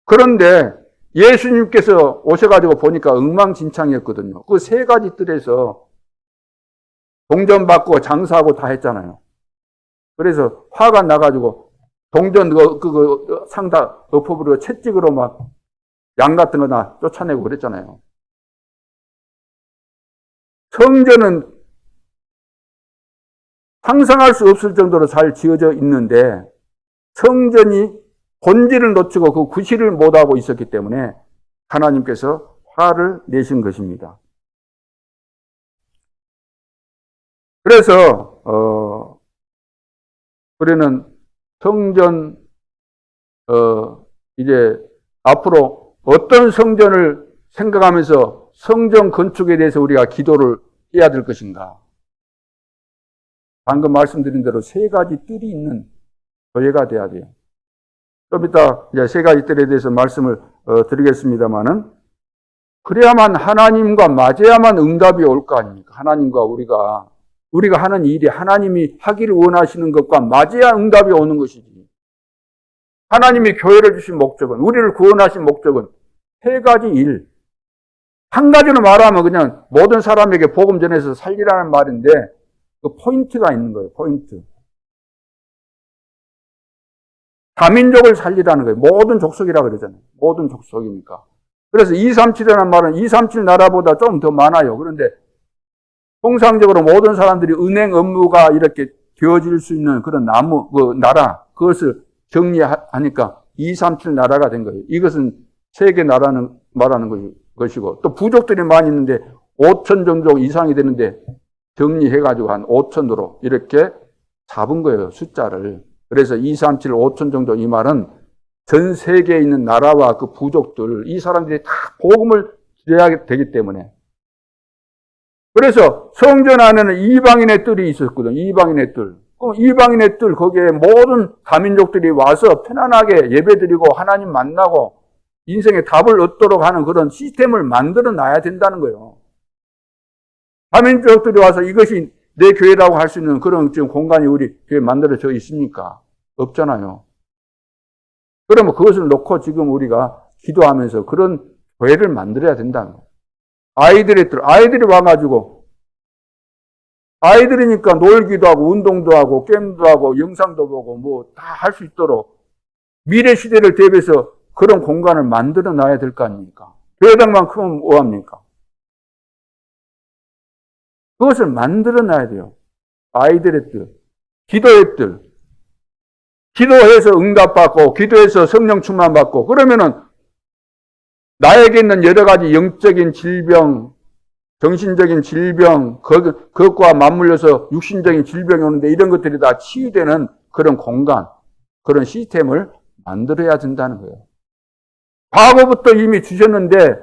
그런데 예수님께서 오셔가지고 보니까 엉망진창이었거든요. 그 세 가지 뜰에서 동전받고 장사하고 다 했잖아요. 그래서 화가 나가지고 동전 그거 상다 엎어버리고 채찍으로 막 양 같은 거나 쫓아내고 그랬잖아요. 성전은 상상할 수 없을 정도로 잘 지어져 있는데 성전이 본질을 놓치고 그 구실을 못하고 있었기 때문에 하나님께서 화를 내신 것입니다. 그래서 우리는 성전 이제 앞으로 어떤 성전을 생각하면서 성전 건축에 대해서 우리가 기도를 해야 될 것인가? 방금 말씀드린 대로 세 가지 뜰이 있는 교회가 돼야 돼요. 좀 이따 이제 세 가지 뜰에 대해서 말씀을 드리겠습니다만은 그래야만 하나님과 맞아야만 응답이 올 거 아닙니까? 하나님과 우리가 하는 일이 하나님이 하기를 원하시는 것과 맞아야 응답이 오는 것이지. 하나님이 교회를 주신 목적은, 우리를 구원하신 목적은 세 가지 일. 한 가지로 말하면 그냥 모든 사람에게 복음 전해서 살리라는 말인데 그 포인트가 있는 거예요. 포인트. 다민족을 살리라는 거예요. 모든 족속이라 그러잖아요. 모든 족속이니까. 그래서 237이라는 말은 237 나라보다 좀 더 많아요. 그런데 통상적으로 모든 사람들이 은행 업무가 이렇게 되어질 수 있는 그런 나라, 그것을 정리하니까 237 나라가 된 거예요. 이것은 세계 나라는 말하는 것이고, 또 부족들이 많이 있는데 5천 정도 이상이 되는데 정리해가지고 한 5천으로 이렇게 잡은 거예요, 숫자를. 그래서 237, 5천 정도 이 말은 전 세계에 있는 나라와 그 부족들, 이 사람들이 다 복음을 드려야 되기 때문에. 그래서 성전 안에는 이방인의 뜰이 있었거든. 이방인의 뜰. 그럼 이방인의 뜰 거기에 모든 다민족들이 와서 편안하게 예배드리고 하나님 만나고 인생의 답을 얻도록 하는 그런 시스템을 만들어 놔야 된다는 거예요. 다민족들이 와서 이것이 내 교회라고 할 수 있는 그런 지금 공간이 우리 교회에 만들어져 있습니까? 없잖아요. 그러면 그것을 놓고 지금 우리가 기도하면서 그런 교회를 만들어야 된다는 거예요. 아이들이 와가지고, 아이들이니까 놀기도 하고, 운동도 하고, 게임도 하고, 영상도 보고, 뭐, 다 할 수 있도록 미래 시대를 대비해서 그런 공간을 만들어 놔야 될 거 아닙니까? 교회당만 크면 뭐합니까? 그것을 만들어 놔야 돼요. 아이들의 뜻, 기도의 뜻. 기도해서 응답받고, 기도해서 성령 충만받고, 그러면은 나에게 있는 여러 가지 영적인 질병, 정신적인 질병, 그것과 맞물려서 육신적인 질병이 오는데 이런 것들이 다 치유되는 그런 공간, 그런 시스템을 만들어야 된다는 거예요. 과거부터 이미 주셨는데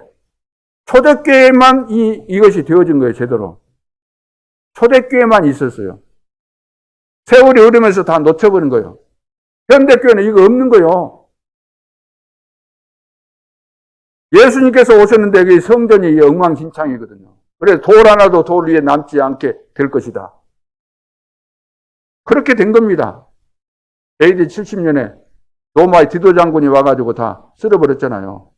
초대교회만 이것이 되어진 거예요, 제대로. 초대교회만 있었어요. 세월이 흐르면서 다 놓쳐버린 거예요. 현대교회는 이거 없는 거예요. 예수님께서 오셨는데 이 성전이 엉망진창이거든요. 그래서 돌 하나도 돌 위에 남지 않게 될 것이다. 그렇게 된 겁니다. AD 70년에 로마의 디도 장군이 와가지고 다 쓸어버렸잖아요.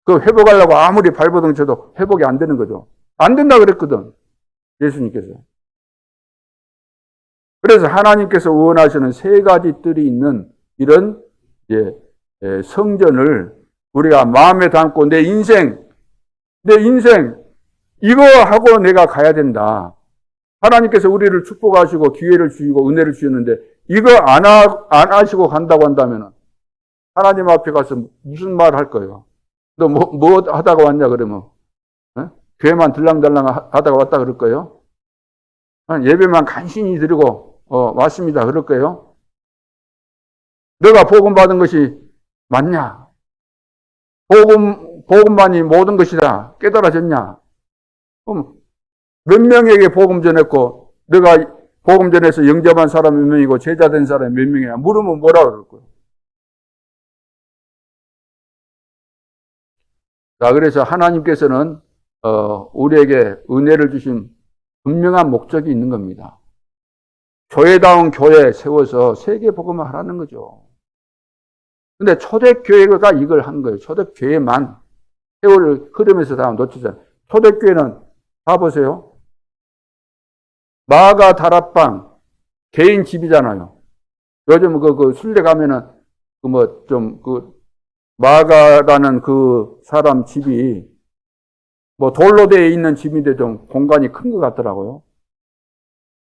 그 회복하려고 아무리 발버둥 쳐도 회복이 안 되는 거죠. 안 된다 그랬거든, 예수님께서. 그래서 하나님께서 원하시는 세 가지 뜰이 있는 이런 성전을 우리가 마음에 담고 내 인생 이거 하고 내가 가야 된다. 하나님께서 우리를 축복하시고 기회를 주시고 은혜를 주셨는데 이거 안 하시고 간다고 한다면 하나님 앞에 가서 무슨 말 할 거예요? 너 뭐 하다가 왔냐 그러면 교회만 들랑달랑 하다가 왔다 그럴 거예요? 예배만 간신히 드리고 왔습니다 그럴 거예요? 너가 복음 받은 것이 맞냐? 복음만이 모든 것이다 깨달아졌냐? 그럼 몇 명에게 복음 전했고 내가 복음 전해서 영접한 사람 몇 명이고 제자된 사람 몇 명이냐 물으면 뭐라 그럴 거예요? 자, 그래서 하나님께서는 우리에게 은혜를 주신 분명한 목적이 있는 겁니다. 교회다운 교회 세워서 세계 복음을 하라는 거죠. 근데 초대교회가 이걸 한 거예요. 초대교회만 세월을 흐르면서 다 놓치잖아요. 초대교회는 봐보세요. 마가 다락방 개인 집이잖아요. 요즘 그 순례 가면은 마가라는 그 사람 집이 뭐 돌로 되어 있는 집인데 좀 공간이 큰 것 같더라고요.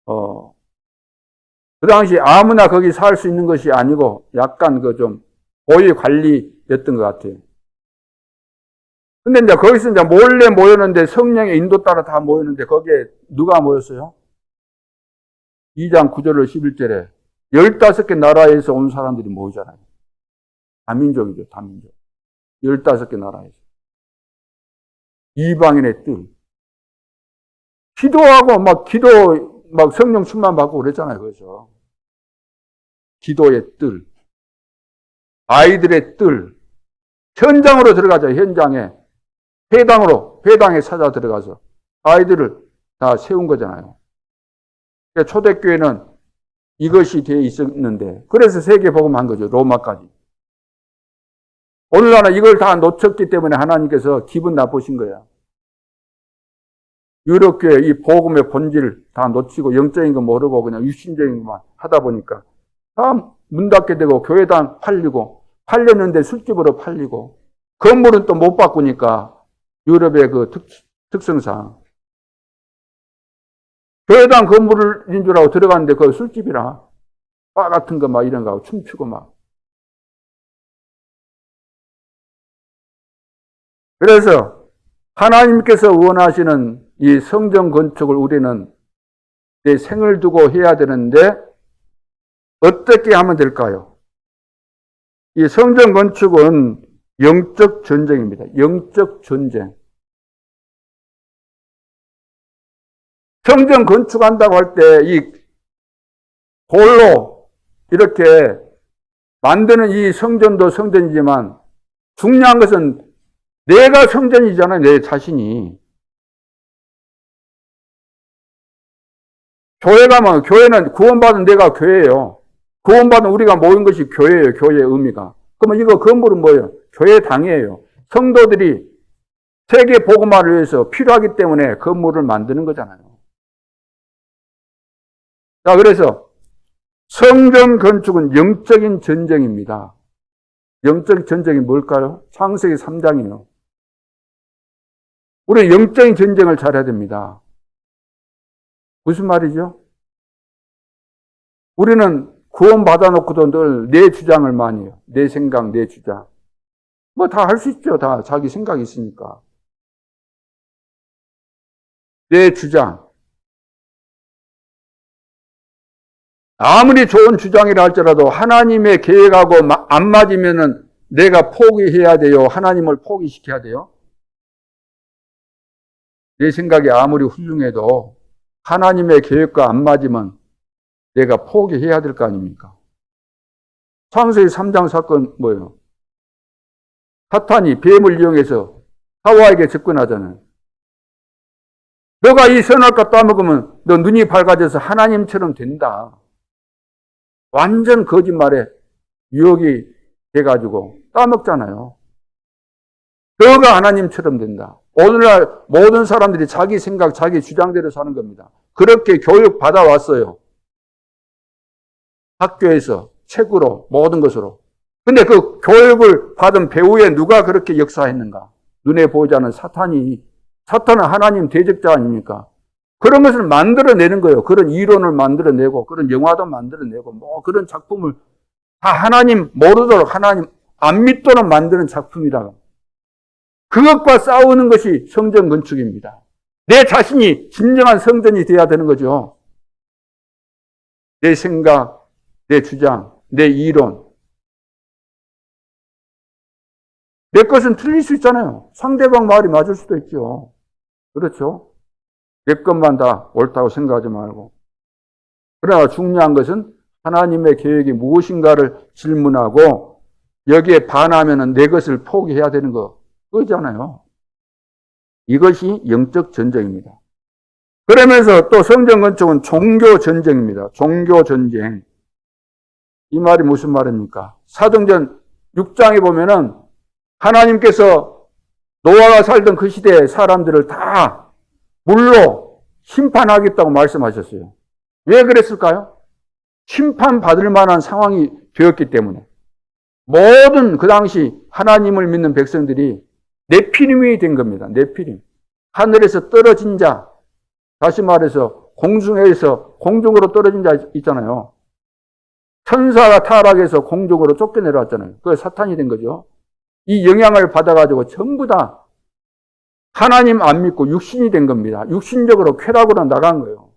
그 당시 아무나 거기 살 수 있는 것이 아니고 약간 좀 고위 관리였던 것 같아요. 근데 이제 거기서 이제 몰래 모였는데 성령의 인도 따라 다 모였는데 거기에 누가 모였어요? 2장 9절 11절에 15개 나라에서 온 사람들이 모이잖아요. 다민족이죠, 다민족. 15개 나라에서. 이방인의 뜰. 기도하고 막 성령 충만 받고 그랬잖아요, 그래서. 기도의 뜰. 아이들의 뜰. 현장으로 들어가자, 현장에. 회당에 찾아 들어가서 아이들을 다 세운 거잖아요. 초대교회는 이것이 되어 있었는데, 그래서 세계복음한 거죠, 로마까지. 오늘날은 이걸 다 놓쳤기 때문에 하나님께서 기분 나쁘신 거야. 유럽교회 이 복음의 본질 다 놓치고 영적인 거 모르고 그냥 육신적인 것만 하다 보니까 다 문 닫게 되고 교회당 팔리고 팔렸는데 술집으로 팔리고 건물은 또 못 바꾸니까 유럽의 그 특성상 교회당 건물인 줄 알고 들어갔는데 그 술집이라 바 같은 거 막 이런 거 하고 춤추고 막. 그래서 하나님께서 원하시는 이 성전 건축을 우리는 내 생을 두고 해야 되는데 어떻게 하면 될까요? 이 성전 건축은 영적 전쟁입니다. 영적 전쟁. 성전 건축한다고 할 때 이 돌로 이렇게 만드는 이 성전도 성전이지만 중요한 것은 내가 성전이잖아요. 내 자신이. 교회 가면 교회는 구원받은 내가 교회예요. 구원받은 우리가 모인 것이 교회예요. 교회의 의미가. 그러면 이거 건물은 뭐예요? 교회 당이에요. 성도들이 세계 복음화를 위해서 필요하기 때문에 건물을 만드는 거잖아요. 자, 그래서 성전 건축은 영적인 전쟁입니다. 영적 전쟁이 뭘까요? 창세기 3장이에요. 우리는 영적인 전쟁을 잘해야 됩니다. 무슨 말이죠? 우리는 구원받아 놓고도 늘 내 주장을 많이 해요. 내 생각, 내 주장. 뭐 다 할 수 있죠. 다 자기 생각이 있으니까. 내 주장. 아무리 좋은 주장이라 할지라도 하나님의 계획하고 안 맞으면은 내가 포기해야 돼요. 하나님을 포기시켜야 돼요. 내 생각이 아무리 훌륭해도 하나님의 계획과 안 맞으면 내가 포기해야 될 거 아닙니까? 창세기 3장 사건 뭐예요? 사탄이 뱀을 이용해서 하와에게 접근하잖아요. 너가 이 선악과 따먹으면 너 눈이 밝아져서 하나님처럼 된다. 완전 거짓말에 유혹이 돼가지고 따먹잖아요. 너가 하나님처럼 된다. 오늘날 모든 사람들이 자기 생각, 자기 주장대로 사는 겁니다. 그렇게 교육 받아왔어요. 학교에서, 책으로, 모든 것으로. 근데 그 교육을 받은 배후에 누가 그렇게 역사했는가? 눈에 보이지 않는 사탄은 하나님 대적자 아닙니까? 그런 것을 만들어내는 거예요. 그런 이론을 만들어내고, 그런 영화도 만들어내고, 뭐 그런 작품을 다 하나님 모르도록 하나님 안 믿도록 만드는 작품이다. 그것과 싸우는 것이 성전 건축입니다. 내 자신이 진정한 성전이 되어야 되는 거죠. 내 생각, 내 주장, 내 이론. 내 것은 틀릴 수 있잖아요. 상대방 말이 맞을 수도 있죠. 그렇죠? 내 것만 다 옳다고 생각하지 말고. 그러나 중요한 것은 하나님의 계획이 무엇인가를 질문하고 여기에 반하면 내 것을 포기해야 되는 그거잖아요. 이것이 영적 전쟁입니다. 그러면서 또 성전 건축은 종교 전쟁입니다. 종교 전쟁. 이 말이 무슨 말입니까? 사도행전 6장에 보면은 하나님께서 노아가 살던 그 시대의 사람들을 다 물로 심판하겠다고 말씀하셨어요. 왜 그랬을까요? 심판받을 만한 상황이 되었기 때문에. 모든 그 당시 하나님을 믿는 백성들이 네피림이 된 겁니다. 네피림. 하늘에서 떨어진 자, 다시 말해서 공중에서 공중으로 떨어진 자 있잖아요. 천사가 타락해서 공중으로 쫓겨내려왔잖아요. 그게 사탄이 된 거죠. 이 영향을 받아가지고 전부 다 하나님 안 믿고 육신이 된 겁니다. 육신적으로 쾌락으로 나간 거예요.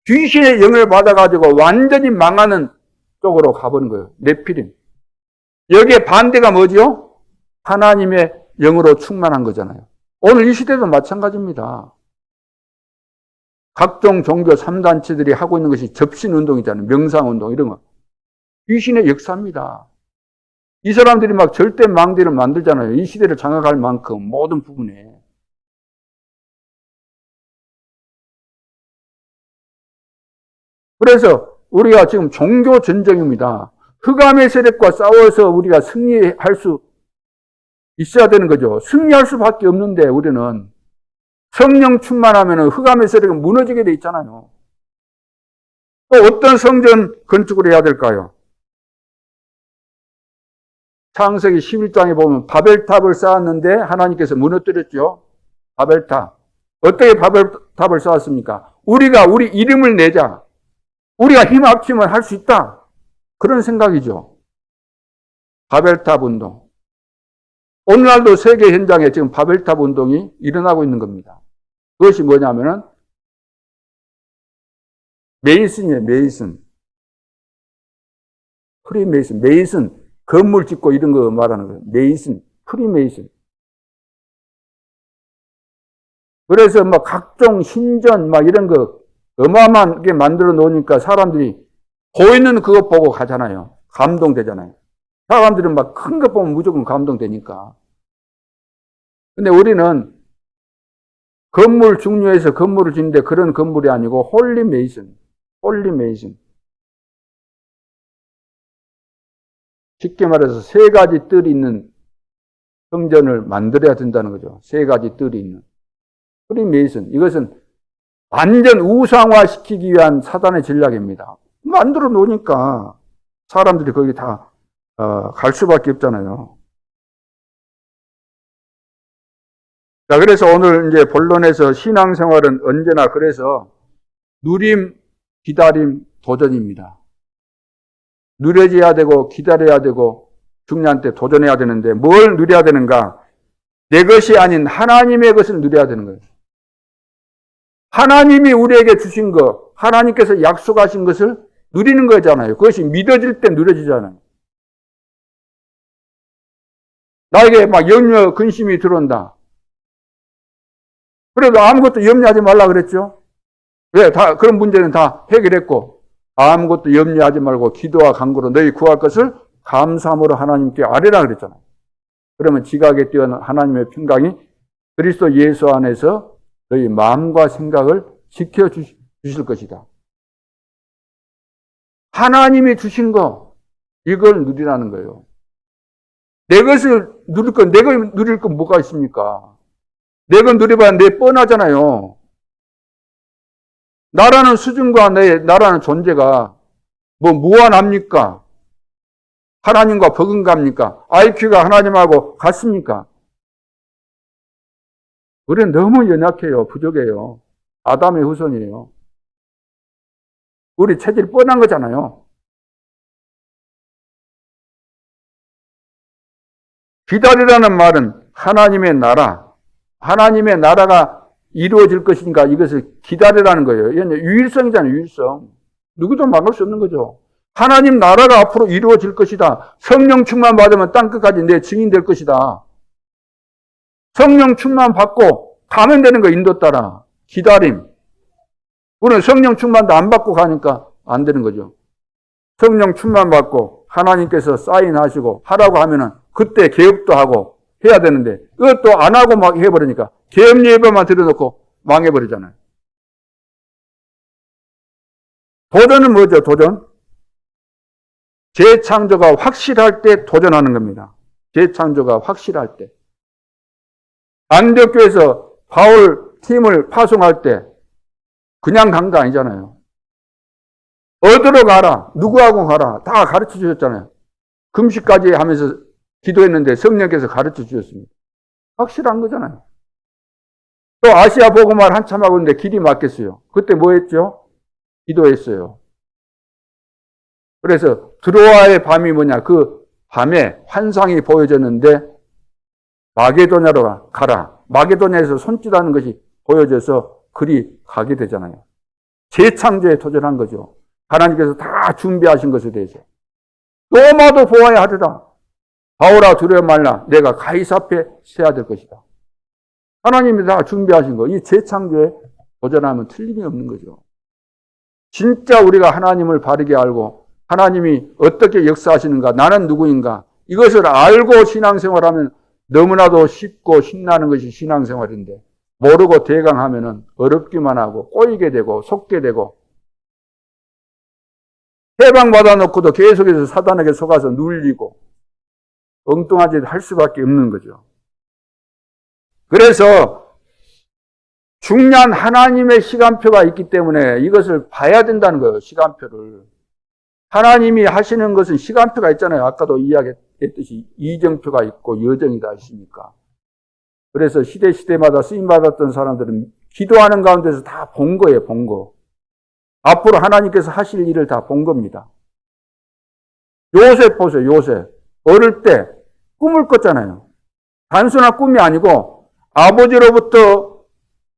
귀신의 영을 받아가지고 완전히 망하는 쪽으로 가버린 거예요. 네피림. 여기에 반대가 뭐죠? 하나님의 영으로 충만한 거잖아요. 오늘 이 시대도 마찬가지입니다. 각종 종교 3단체들이 하고 있는 것이 접신운동이잖아요. 명상운동 이런 거. 귀신의 역사입니다. 이 사람들이 막 절대 망대를 만들잖아요. 이 시대를 장악할 만큼 모든 부분에. 그래서 우리가 지금 종교 전쟁입니다. 흑암의 세력과 싸워서 우리가 승리할 수 있어야 되는 거죠. 승리할 수밖에 없는데 우리는 성령 충만하면 흑암의 세력이 무너지게 돼 있잖아요. 또 어떤 성전 건축을 해야 될까요? 창세기 11장에 보면 바벨탑을 쌓았는데 하나님께서 무너뜨렸죠. 바벨탑. 어떻게 바벨탑을 쌓았습니까? 우리가 우리 이름을 내자. 우리가 힘 합치면 할 수 있다. 그런 생각이죠. 바벨탑 운동. 오늘날도 세계 현장에 지금 바벨탑 운동이 일어나고 있는 겁니다. 그것이 뭐냐면은 메이슨이에요. 메이슨. 프리메이슨. 메이슨. 건물 짓고 이런 거 말하는 거예요. 메이슨. 프리메이슨. 그래서 막 각종 신전 막 이런 거 어마어마하게 만들어 놓으니까 사람들이 보이는 그것 보고 가잖아요. 감동되잖아요. 사람들은 막 큰 것 보면 무조건 감동되니까. 근데 우리는 건물 중류에서 건물을 짓는데 그런 건물이 아니고 홀리 메이슨. 홀리 메이슨. 쉽게 말해서 세 가지 뜰이 있는 성전을 만들어야 된다는 거죠. 세 가지 뜰이 있는. 홀리 메이슨. 이것은 완전 우상화시키기 위한 사단의 전략입니다. 만들어 놓으니까 사람들이 거기 다 갈 수밖에 없잖아요. 자, 그래서 오늘 이제 본론에서 신앙생활은 언제나 그래서 누림, 기다림, 도전입니다. 누려져야 되고 기다려야 되고 중요한 때 도전해야 되는데 뭘 누려야 되는가? 내 것이 아닌 하나님의 것을 누려야 되는 거예요. 하나님이 우리에게 주신 것, 하나님께서 약속하신 것을 누리는 거잖아요. 그것이 믿어질 때 누려지잖아요. 나에게 막 염려, 근심이 들어온다. 그래도 아무것도 염려하지 말라 그랬죠? 왜? 다, 그런 문제는 다 해결했고, 아무것도 염려하지 말고 기도와 간구로 너희 구할 것을 감사함으로 하나님께 아뢰라 그랬잖아요. 그러면 지각에 뛰어난 하나님의 평강이 그리스도 예수 안에서 너희 마음과 생각을 지켜주실 것이다. 하나님이 주신 거, 이걸 누리라는 거예요. 내 것을 누릴 건, 내가 누릴 건 뭐가 있습니까? 내 것 누려봐야 내 뻔하잖아요. 나라는 수준과 나라는 존재가 뭐 무한합니까? 하나님과 버금갑니까? IQ가 하나님하고 같습니까? 우리는 너무 연약해요. 부족해요. 아담의 후손이에요. 우리 체질이 뻔한 거잖아요. 기다리라는 말은 하나님의 나라가 이루어질 것인가 이것을 기다리라는 거예요. 이건 유일성이잖아요. 유일성. 누구도 막을 수 없는 거죠. 하나님 나라가 앞으로 이루어질 것이다. 성령 충만 받으면 땅끝까지 내 증인 될 것이다. 성령 충만 받고 가면 되는 거 인도 따라. 기다림. 우리는 성령 충만도 안 받고 가니까 안 되는 거죠. 성령 충만 받고 하나님께서 사인하시고 하라고 하면은 그때 개업도 하고 해야 되는데 그것도 안 하고 막 해버리니까 개업 예배만 들여놓고 망해버리잖아요. 도전은 뭐죠? 도전? 재창조가 확실할 때 도전하는 겁니다. 재창조가 확실할 때. 안디옥교에서 바울 팀을 파송할 때 그냥 간 거 아니잖아요. 어디로 가라, 누구하고 가라 다 가르쳐 주셨잖아요. 금식까지 하면서 기도했는데 성령께서 가르쳐 주셨습니다. 확실한 거잖아요. 또 아시아 복음화를 한참 하고 있는데 길이 막혔어요. 그때 뭐 했죠? 기도했어요. 그래서 드로아의 밤이 뭐냐? 그 밤에 환상이 보여졌는데 마게도냐로 가라. 마게도냐에서 손짓하는 것이 보여져서 그리 가게 되잖아요. 재창조에 도전한 거죠. 하나님께서 다 준비하신 것에 대해서. 로마도 보아야 하리라. 바울아 두려워 말라. 내가 가이사 앞에 서야 될 것이다. 하나님이 다 준비하신 거. 이 재창조에 도전하면 틀림이 없는 거죠. 진짜 우리가 하나님을 바르게 알고 하나님이 어떻게 역사하시는가, 나는 누구인가 이것을 알고 신앙생활하면 너무나도 쉽고 신나는 것이 신앙생활인데 모르고 대강하면은 어렵기만 하고 꼬이게 되고 속게 되고 해방받아 놓고도 계속해서 사단에게 속아서 눌리고 엉뚱한 짓 할 수밖에 없는 거죠. 그래서 중요한 하나님의 시간표가 있기 때문에 이것을 봐야 된다는 거예요. 시간표를. 하나님이 하시는 것은 시간표가 있잖아요. 아까도 이야기했듯이 이정표가 있고 여정이다 했으니까. 그래서 시대마다 쓰임받았던 사람들은 기도하는 가운데서 다 본 거예요. 본 거. 앞으로 하나님께서 하실 일을 다 본 겁니다. 요셉 보세요. 요셉. 어릴 때 꿈을 꿨잖아요. 단순한 꿈이 아니고 아버지로부터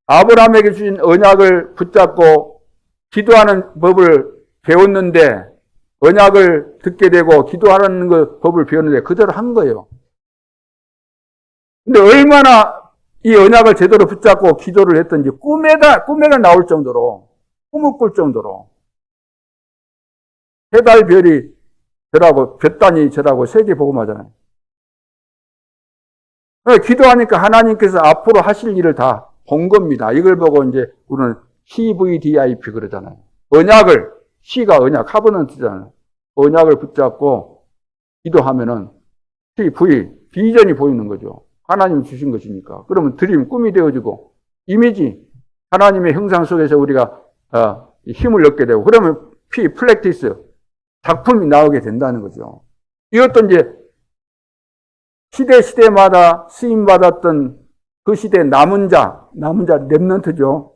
아브라함에게 주신 언약을 붙잡고 기도하는 법을 배웠는데 언약을 듣게 되고 기도하는 그 법을 배웠는데 그대로 한 거예요. 근데 얼마나 이 언약을 제대로 붙잡고 기도를 했던지 꿈에가 나올 정도로 꿈을 꿀 정도로 해달 별이 저라고 볕단이 저라고 세계 복음하잖아요. 기도하니까 하나님께서 앞으로 하실 일을 다 본 겁니다. 이걸 보고 이제 우리는 CVDIP 그러잖아요. 언약을 C가 언약, 카버넌트잖아요. 언약을 붙잡고 기도하면은 CV 비전이 보이는 거죠. 하나님이 주신 것이니까. 그러면 드림 꿈이 되어지고 이미지 하나님의 형상 속에서 우리가 힘을 얻게 되고 그러면 플렉티스 작품이 나오게 된다는 거죠. 이것도 이제 시대마다 쓰임 받았던 그 시대 남은 자 렘넌트죠.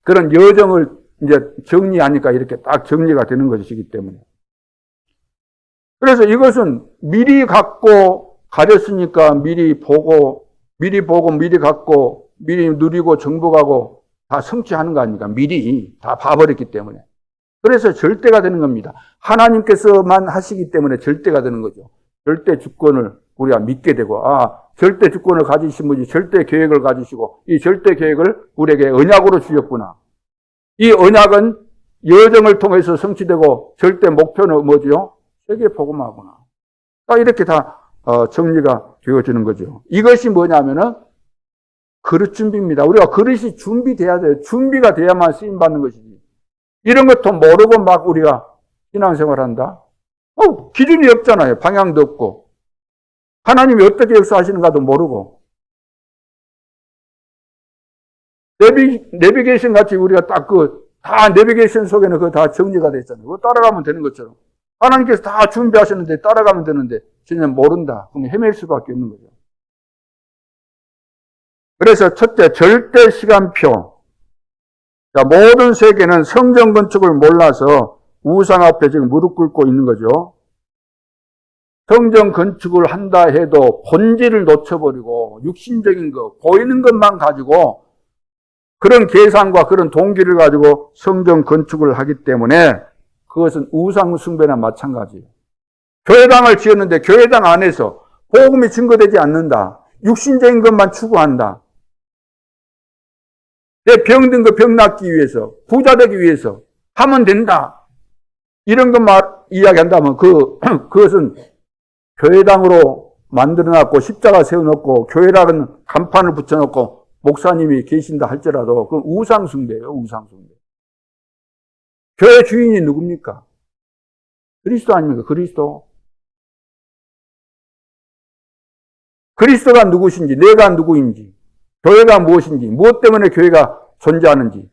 그런 여정을 이제 정리하니까 이렇게 딱 정리가 되는 것이기 때문에. 그래서 이것은 미리 갖고 가졌으니까 미리 보고 미리 갖고 미리 누리고 정복하고 다 성취하는 거 아닙니까? 미리 다 봐버렸기 때문에. 그래서 절대가 되는 겁니다. 하나님께서만 하시기 때문에 절대가 되는 거죠. 절대 주권을 우리가 믿게 되고 절대 주권을 가지신 분이 절대 계획을 가지시고 이 절대 계획을 우리에게 언약으로 주셨구나. 이 언약은 여정을 통해서 성취되고 절대 목표는 뭐죠? 세계 복음화구나. 이렇게 다 정리가 되어지는 거죠. 이것이 뭐냐면은 그릇 준비입니다. 우리가 그릇이 준비돼야 돼요. 준비가 돼야만 쓰임 받는 것이지. 이런 것도 모르고 막 우리가 신앙생활한다. 기준이 없잖아요. 방향도 없고. 하나님이 어떻게 역사하시는가도 모르고. 내비게이션 같이 우리가 다 내비게이션 속에는 그거 다 정리가 돼 있잖아요. 그거 따라가면 되는 것처럼. 하나님께서 다 준비하셨는데 따라가면 되는데 전혀 모른다. 그럼 헤맬 수밖에 없는 거죠. 그래서 첫째, 절대 시간표. 자, 모든 세계는 성전 건축을 몰라서 우상 앞에 지금 무릎 꿇고 있는 거죠. 성전 건축을 한다 해도 본질을 놓쳐버리고 육신적인 거, 보이는 것만 가지고 그런 계산과 그런 동기를 가지고 성전 건축을 하기 때문에 그것은 우상 숭배나 마찬가지예요. 교회당을 지었는데 교회당 안에서 복음이 증거되지 않는다. 육신적인 것만 추구한다. 내 병든 거 병 낫기 위해서, 부자 되기 위해서 하면 된다. 이런 것만 이야기한다면 그것은 교회당으로 만들어놨고 십자가 세워놓고 교회라는 간판을 붙여놓고 목사님이 계신다 할지라도 그건 우상숭배예요. 우상숭배. 교회 주인이 누굽니까? 그리스도 아닙니까? 그리스도. 그리스도가 누구신지, 내가 누구인지, 교회가 무엇인지, 무엇 때문에 교회가 존재하는지,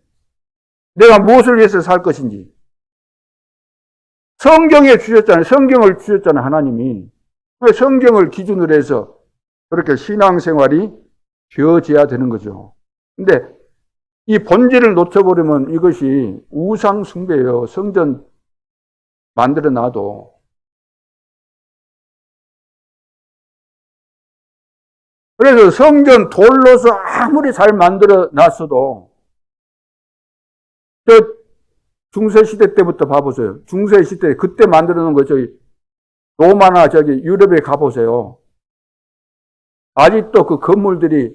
내가 무엇을 위해서 살 것인지. 성경에 주셨잖아요. 성경을 주셨잖아요. 하나님이. 성경을 기준으로 해서 그렇게 신앙생활이 되어져야 되는 거죠. 근데 이 본질을 놓쳐버리면 이것이 우상숭배예요. 성전 만들어 놔도. 그래서 성전 돌로서 아무리 잘 만들어 놨어도 중세시대 때부터 봐보세요. 중세시대 그때 만들어 놓은 거 로마나 유럽에 가보세요. 아직도 그 건물들이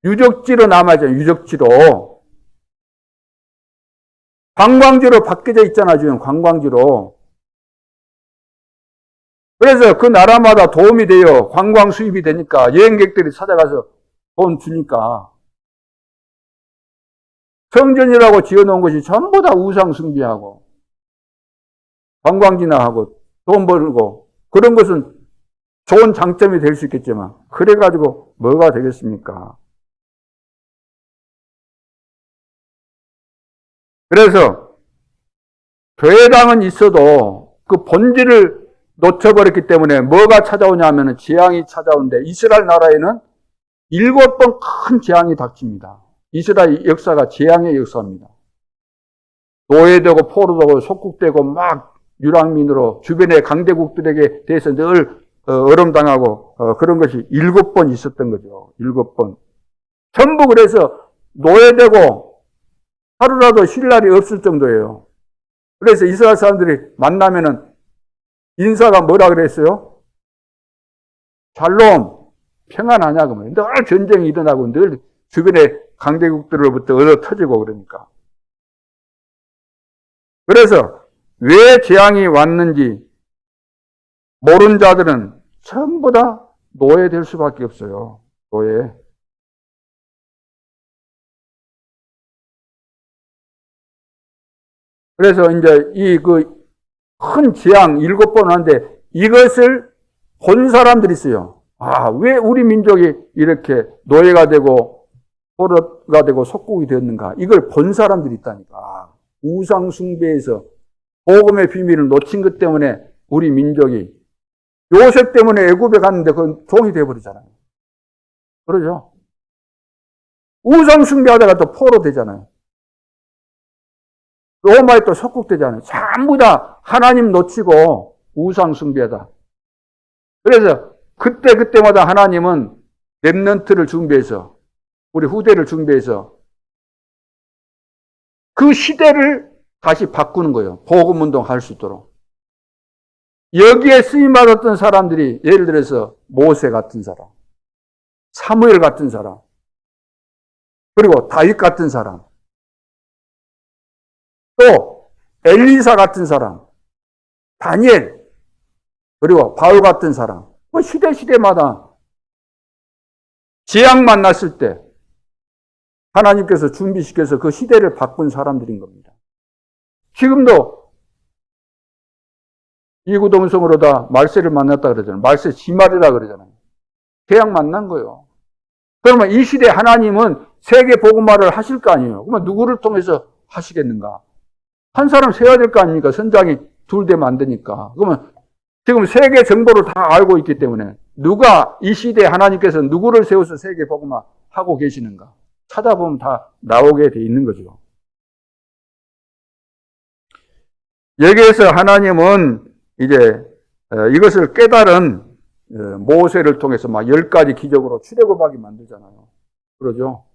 유적지로 남아있잖아요. 유적지로. 관광지로 바뀌어져 있잖아요. 지금 관광지로. 그래서 그 나라마다 도움이 돼요. 관광 수입이 되니까 여행객들이 찾아가서 돈 주니까. 성전이라고 지어놓은 것이 전부 다 우상 숭배하고 관광지나 하고 돈 벌고 그런 것은 좋은 장점이 될 수 있겠지만 그래가지고 뭐가 되겠습니까? 그래서 교회당은 있어도 그 본질을 놓쳐버렸기 때문에 뭐가 찾아오냐면 재앙이 찾아오는데, 이스라엘 나라에는 7번 큰 재앙이 닥칩니다. 이스라엘 역사가 재앙의 역사입니다. 노예되고 포로되고 속국되고 막 유랑민으로 주변의 강대국들에게 대해서 늘 어름당하고 그런 것이 7번 있었던 거죠. 7번. 전부 그래서 노예되고 하루라도 쉴 날이 없을 정도예요. 그래서 이스라엘 사람들이 만나면은 인사가 뭐라 그랬어요? 샬롬, 평안하냐고. 늘 전쟁이 일어나고 늘 주변의 강대국들로부터 얻어 터지고 그러니까. 그래서 왜 재앙이 왔는지 모르는 자들은 전부 다 노예될 수밖에 없어요. 노예. 그래서 이제 이 큰 재앙 7번 하는데 이것을 본 사람들이 있어요. 아, 왜 우리 민족이 이렇게 노예가 되고 포로가 되고 속국이 되었는가? 이걸 본 사람들이 있다니까. 우상 숭배에서 복음의 비밀을 놓친 것 때문에 우리 민족이 요셉 때문에 애굽에 갔는데 그건 종이 되어버리잖아요. 그러죠? 우상 숭배하다가 또 포로 되잖아요. 로마에 또 속국되잖아요. 전부 다 하나님 놓치고 우상 숭배하다. 그래서 그때마다 하나님은 렘넌트를 준비해서, 우리 후대를 준비해서 그 시대를 다시 바꾸는 거예요. 복음운동 할 수 있도록. 여기에 쓰임받았던 사람들이 예를 들어서 모세 같은 사람, 사무엘 같은 사람, 그리고 다윗 같은 사람, 또 엘리사 같은 사람, 다니엘, 그리고 바울 같은 사람. 시대마다 재앙 만났을 때 하나님께서 준비시켜서 그 시대를 바꾼 사람들인 겁니다. 지금도 이구동성으로다 말세를 만났다 그러잖아요. 말세 지말이라 그러잖아요. 재앙 만난 거예요. 그러면 이 시대에 하나님은 세계 복음화를 하실 거 아니에요. 그러면 누구를 통해서 하시겠는가? 한 사람 세워야 될 거 아닙니까? 선장이 둘 되면 안 되니까. 그러면 지금 세계 정보를 다 알고 있기 때문에 누가 이 시대에 하나님께서 누구를 세워서 세계 복음화 하고 계시는가? 찾아보면 다 나오게 돼 있는 거죠. 여기에서 하나님은 이제 이것을 깨달은 모세를 통해서 막 10가지 기적으로 출애굽하게 만들잖아요. 그러죠?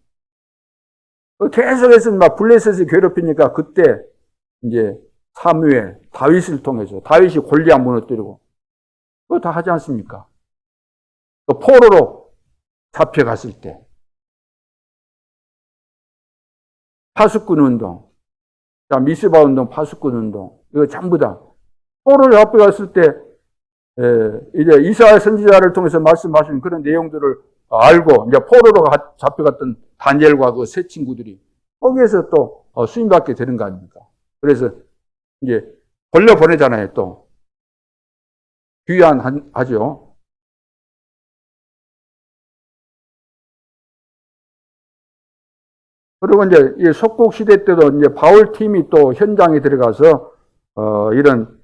계속해서 막 블레셋을 괴롭히니까 그때 이제 사무엘, 다윗을 통해서 다윗이 골리앗 무너뜨리고 그거 다 하지 않습니까? 또 포로로 잡혀갔을 때 파수꾼 운동, 미스바 운동, 파수꾼 운동 이거 전부 다 포로로 잡혀갔을 때 이제 이사야 선지자를 통해서 말씀하신 그런 내용들을 알고 이제 포로로 잡혀갔던 다니엘과 그 세 친구들이 거기에서 또 수임받게 되는 거 아닙니까? 그래서 이제 돌려 보내잖아요. 또 귀환하죠. 그리고 이제 이 속국 시대 때도 이제 바울 팀이 또 현장에 들어가서 이런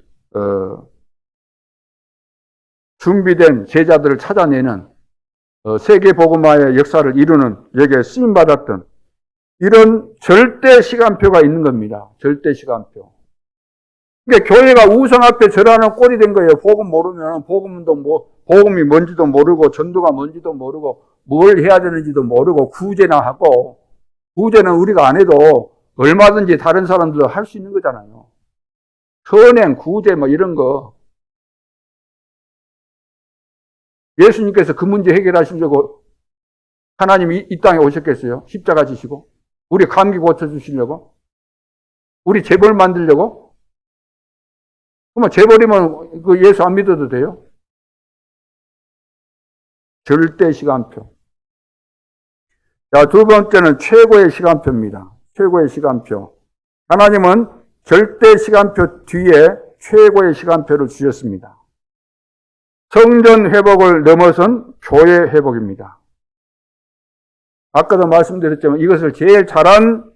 준비된 제자들을 찾아내는 세계 복음화의 역사를 이루는 여기에 쓰임 받았던 이런 절대 시간표가 있는 겁니다. 절대 시간표. 그러니까 교회가 우상 앞에 절하는 꼴이 된 거예요. 복음 모르면 복음이 뭔지도 모르고 전도가 뭔지도 모르고 뭘 해야 되는지도 모르고 구제나 하고 구제는 우리가 안 해도 얼마든지 다른 사람들도 할 수 있는 거잖아요. 선행, 구제 뭐 이런 거. 예수님께서 그 문제 해결하시려고 하나님이 이 땅에 오셨겠어요? 십자가 지시고 우리 감기 고쳐주시려고? 우리 재벌 만들려고? 그러면 재벌이면 그 예수 안 믿어도 돼요? 절대 시간표. 자, 두 번째는 최고의 시간표입니다. 최고의 시간표. 하나님은 절대 시간표 뒤에 최고의 시간표를 주셨습니다. 성전 회복을 넘어선 교회 회복입니다. 아까도 말씀드렸지만 이것을 제일 잘한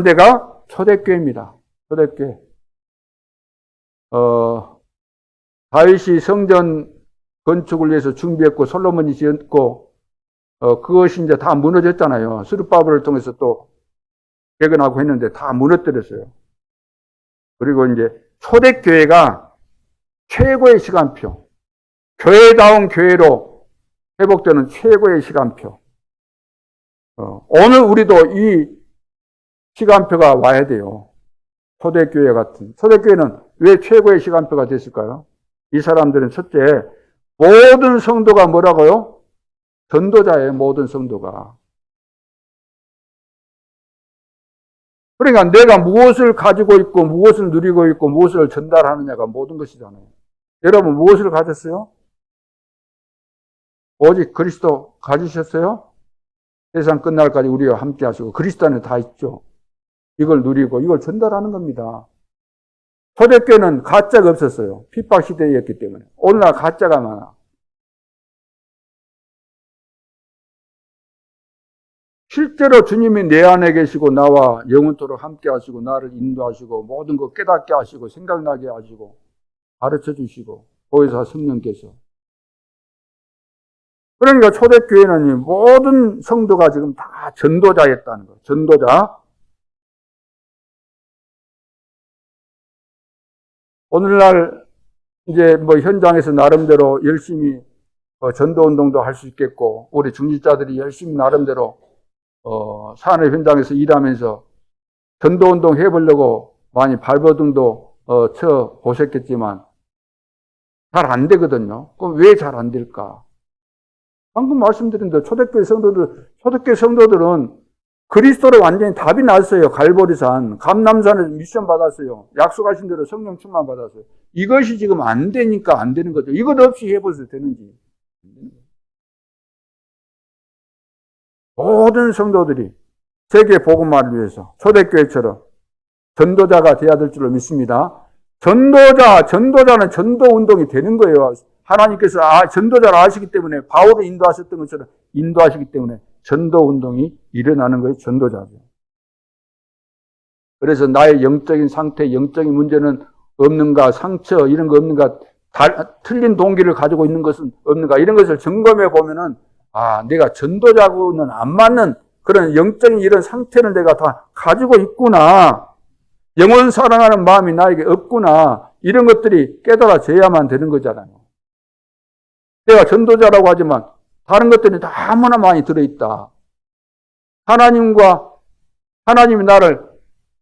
데가 초대교회입니다. 초대교회. 다윗이 성전 건축을 위해서 준비했고 솔로몬이 지었고 그것이 이제 다 무너졌잖아요. 스룹바벨을 통해서 또 개건하고 했는데 다 무너뜨렸어요. 그리고 이제 초대교회가 최고의 시간표, 교회다운 교회로 회복되는 최고의 시간표. 오늘 우리도 이 시간표가 와야 돼요. 초대교회 같은. 초대교회는 왜 최고의 시간표가 됐을까요? 이 사람들은 첫째, 모든 성도가 뭐라고요? 전도자예요, 모든 성도가. 그러니까 내가 무엇을 가지고 있고, 무엇을 누리고 있고, 무엇을 전달하느냐가 모든 것이잖아요. 여러분, 무엇을 가졌어요? 오직 그리스도 가지셨어요? 세상 끝날까지 우리와 함께 하시고, 그리스도 안에 다 있죠. 이걸 누리고, 이걸 전달하는 겁니다. 초대교회는 가짜가 없었어요. 핍박 시대였기 때문에. 오늘날 가짜가 많아. 실제로 주님이 내 안에 계시고 나와 영원토록 함께 하시고 나를 인도하시고 모든 것 깨닫게 하시고 생각나게 하시고 가르쳐 주시고 보혜사 성령께서. 그러니까 초대교회는 모든 성도가 지금 다 전도자였다는 거예요. 전도자. 오늘날 이제 뭐 현장에서 나름대로 열심히 전도운동도 할 수 있겠고 우리 중직자들이 열심히 나름대로 산업 현장에서 일하면서 전도운동 해보려고 많이 발버둥도 쳐 보셨겠지만 잘 안 되거든요. 그럼 왜 잘 안 될까? 방금 말씀드린 대로 초대교회 성도들은 그리스도로 완전히 답이 났어요. 갈보리산, 감남산에서 미션 받았어요. 약속하신 대로 성령 충만 받았어요. 이것이 지금 안 되니까 안 되는 거죠. 이것 없이 해보세요. 되는지. 모든 성도들이 세계 복음화를 위해서 초대교회처럼 전도자가 되어야 될 줄로 믿습니다. 전도자는 전도운동이 되는 거예요. 하나님께서 전도자를 아시기 때문에 바울을 인도하셨던 것처럼 인도하시기 때문에 전도운동이 일어나는 거예요. 전도자죠. 그래서 나의 영적인 상태, 영적인 문제는 없는가, 상처 이런 거 없는가, 틀린 동기를 가지고 있는 것은 없는가 이런 것을 점검해 보면은 내가 전도자하고는 안 맞는 그런 영적인 이런 상태를 내가 다 가지고 있구나. 영혼 사랑하는 마음이 나에게 없구나. 이런 것들이 깨달아져야만 되는 거잖아요. 내가 전도자라고 하지만 다른 것들이 너무나 많이 들어있다. 하나님이 나를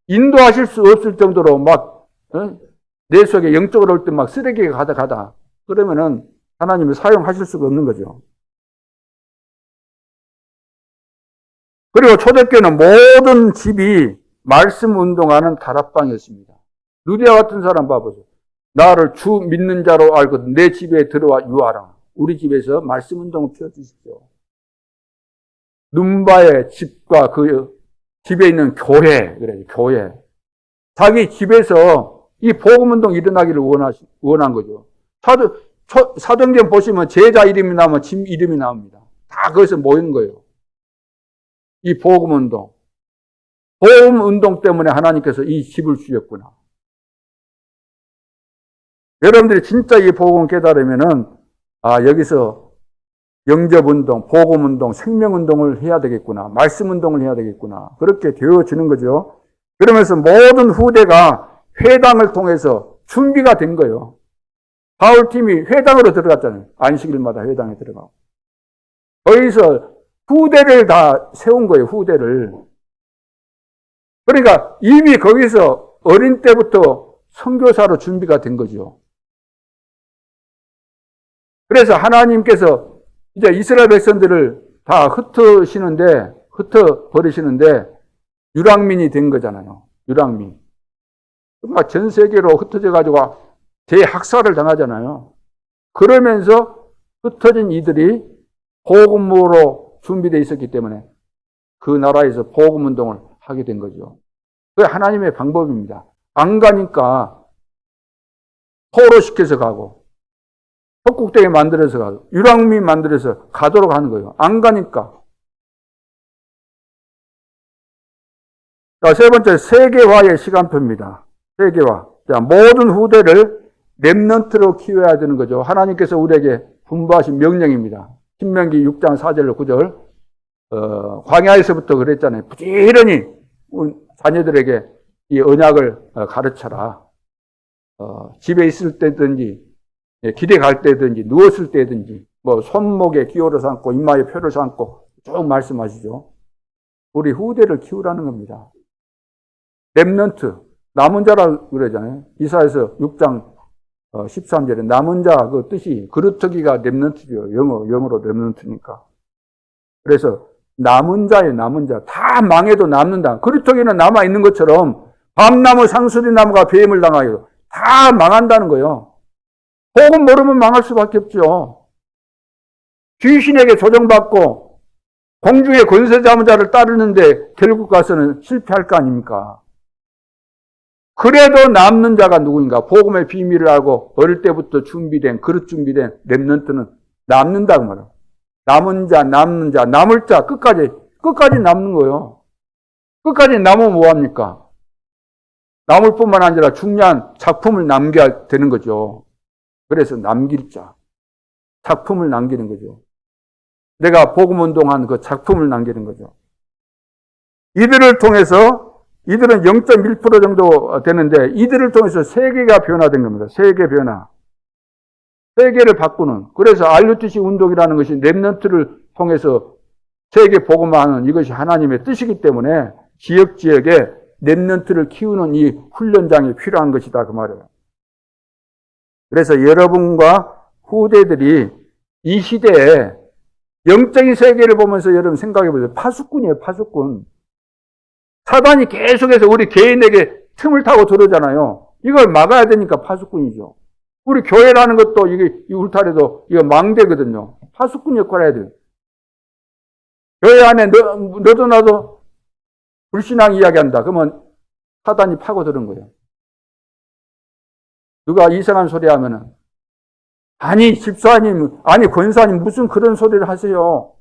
인도하실 수 없을 정도로 내 속에 영적으로 올 때 막 쓰레기가 가다. 그러면은 하나님이 사용하실 수가 없는 거죠. 그리고 초대교회는 모든 집이 말씀 운동하는 다락방이었습니다. 루디아 같은 사람 봐보세요. 나를 주 믿는 자로 알고 내 집에 들어와 유하라. 우리 집에서 말씀 운동을 펴주십시오. 눈바의 집과 그 집에 있는 교회, 그래요, 교회. 자기 집에서 이 복음 운동이 일어나기를 원한 거죠. 사도행전 보시면 제자 이름이 나오면 집 이름이 나옵니다. 다 거기서 모인 거예요. 이 복음 운동. 복음 운동 때문에 하나님께서 이 집을 주셨구나. 여러분들이 진짜 이 복음을 깨달으면은 여기서 영접운동, 복음운동, 생명운동을 해야 되겠구나. 말씀운동을 해야 되겠구나. 그렇게 되어지는 거죠. 그러면서 모든 후대가 회당을 통해서 준비가 된 거예요. 바울팀이 회당으로 들어갔잖아요. 안식일마다 회당에 들어가고. 거기서 후대를 다 세운 거예요. 후대를. 그러니까 이미 거기서 어린 때부터 선교사로 준비가 된 거죠. 그래서 하나님께서 이제 이스라엘 백성들을 다 흩어버리시는데 유랑민이 된 거잖아요. 유랑민. 정말 전 세계로 흩어져가지고 대학살을 당하잖아요. 그러면서 흩어진 이들이 복음으로 준비되어 있었기 때문에 그 나라에서 복음 운동을 하게 된 거죠. 그게 하나님의 방법입니다. 안 가니까 포로시켜서 가고 속국되게 만들어서 가고 유랑민 만들어서 가도록 하는 거예요. 안 가니까. 자, 세 번째, 세계화의 시간표입니다. 세계화. 자, 모든 후대를 렘넌트로 키워야 되는 거죠. 하나님께서 우리에게 분부하신 명령입니다. 신명기 6장 4절 9절. 광야에서부터 그랬잖아요. 부지런히 자녀들에게 이 언약을 가르쳐라. 집에 있을 때든지, 길에 갈 때든지, 누웠을 때든지, 뭐 손목에 기호를 삼고 이마에 표를 삼고 쭉 말씀하시죠. 우리 후대를 키우라는 겁니다. 렘넌트, 남은 자라 그러잖아요. 이사야서 6장 13절에 남은 자 그 뜻이 그루터기가 렘넌트죠. 영어로 렘넌트니까. 그래서 남은 자예요. 남은 자. 다 망해도 남는다. 그루터기는 남아 있는 것처럼 밤나무, 상수리 나무가 배임을 당하여 다 망한다는 거예요. 복음 모르면 망할 수밖에 없죠. 귀신에게 조정받고 공중의 권세 잡은 자를 따르는데 결국 가서는 실패할 거 아닙니까? 그래도 남는 자가 누구인가? 복음의 비밀을 알고 어릴 때부터 준비된, 그릇 준비된 렘넌트는 남는다고 말해요. 남은 자, 남는 자, 남을 자, 끝까지 남는 거예요. 끝까지 남으면 뭐합니까? 남을 뿐만 아니라 중요한 작품을 남겨야 되는 거죠. 그래서 남길 자, 작품을 남기는 거죠. 내가 복음 운동한 그 작품을 남기는 거죠. 이들을 통해서 이들은 0.1% 정도 되는데 이들을 통해서 세계가 변화된 겁니다. 세계 변화. 세계를 바꾸는. 그래서 RUTC 운동이라는 것이 렘넌트를 통해서 세계 복음화하는 이것이 하나님의 뜻이기 때문에 지역에 렘넌트를 키우는 이 훈련장이 필요한 것이다 그 말이에요. 그래서 여러분과 후대들이 이 시대에 영적인 세계를 보면서 여러분 생각해 보세요. 파수꾼이에요, 파수꾼. 사단이 계속해서 우리 개인에게 틈을 타고 들어오잖아요. 이걸 막아야 되니까 파수꾼이죠. 우리 교회라는 것도 이 울타리도 이거 망대거든요. 파수꾼 역할을 해야 돼요. 교회 안에 너도 나도 불신앙 이야기한다. 그러면 사단이 파고드는 거예요. 누가 이상한 소리 하면은 아니 집사님, 아니 권사님 무슨 그런 소리를 하세요.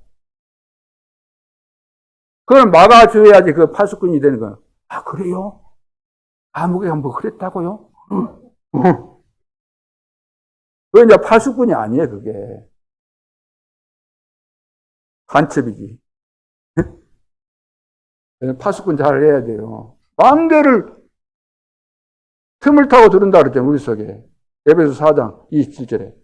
그걸 막아줘야지 그 파수꾼이 되는 거예요. 아, 그래요? 아무개가 뭐 그랬다고요? 그게 이제 파수꾼이 아니에요, 그게. 간첩이지. 파수꾼 잘 해야 돼요. 망대를 틈을 타고 들은다 그랬잖아요, 우리 속에. 에베소 4장 27절에.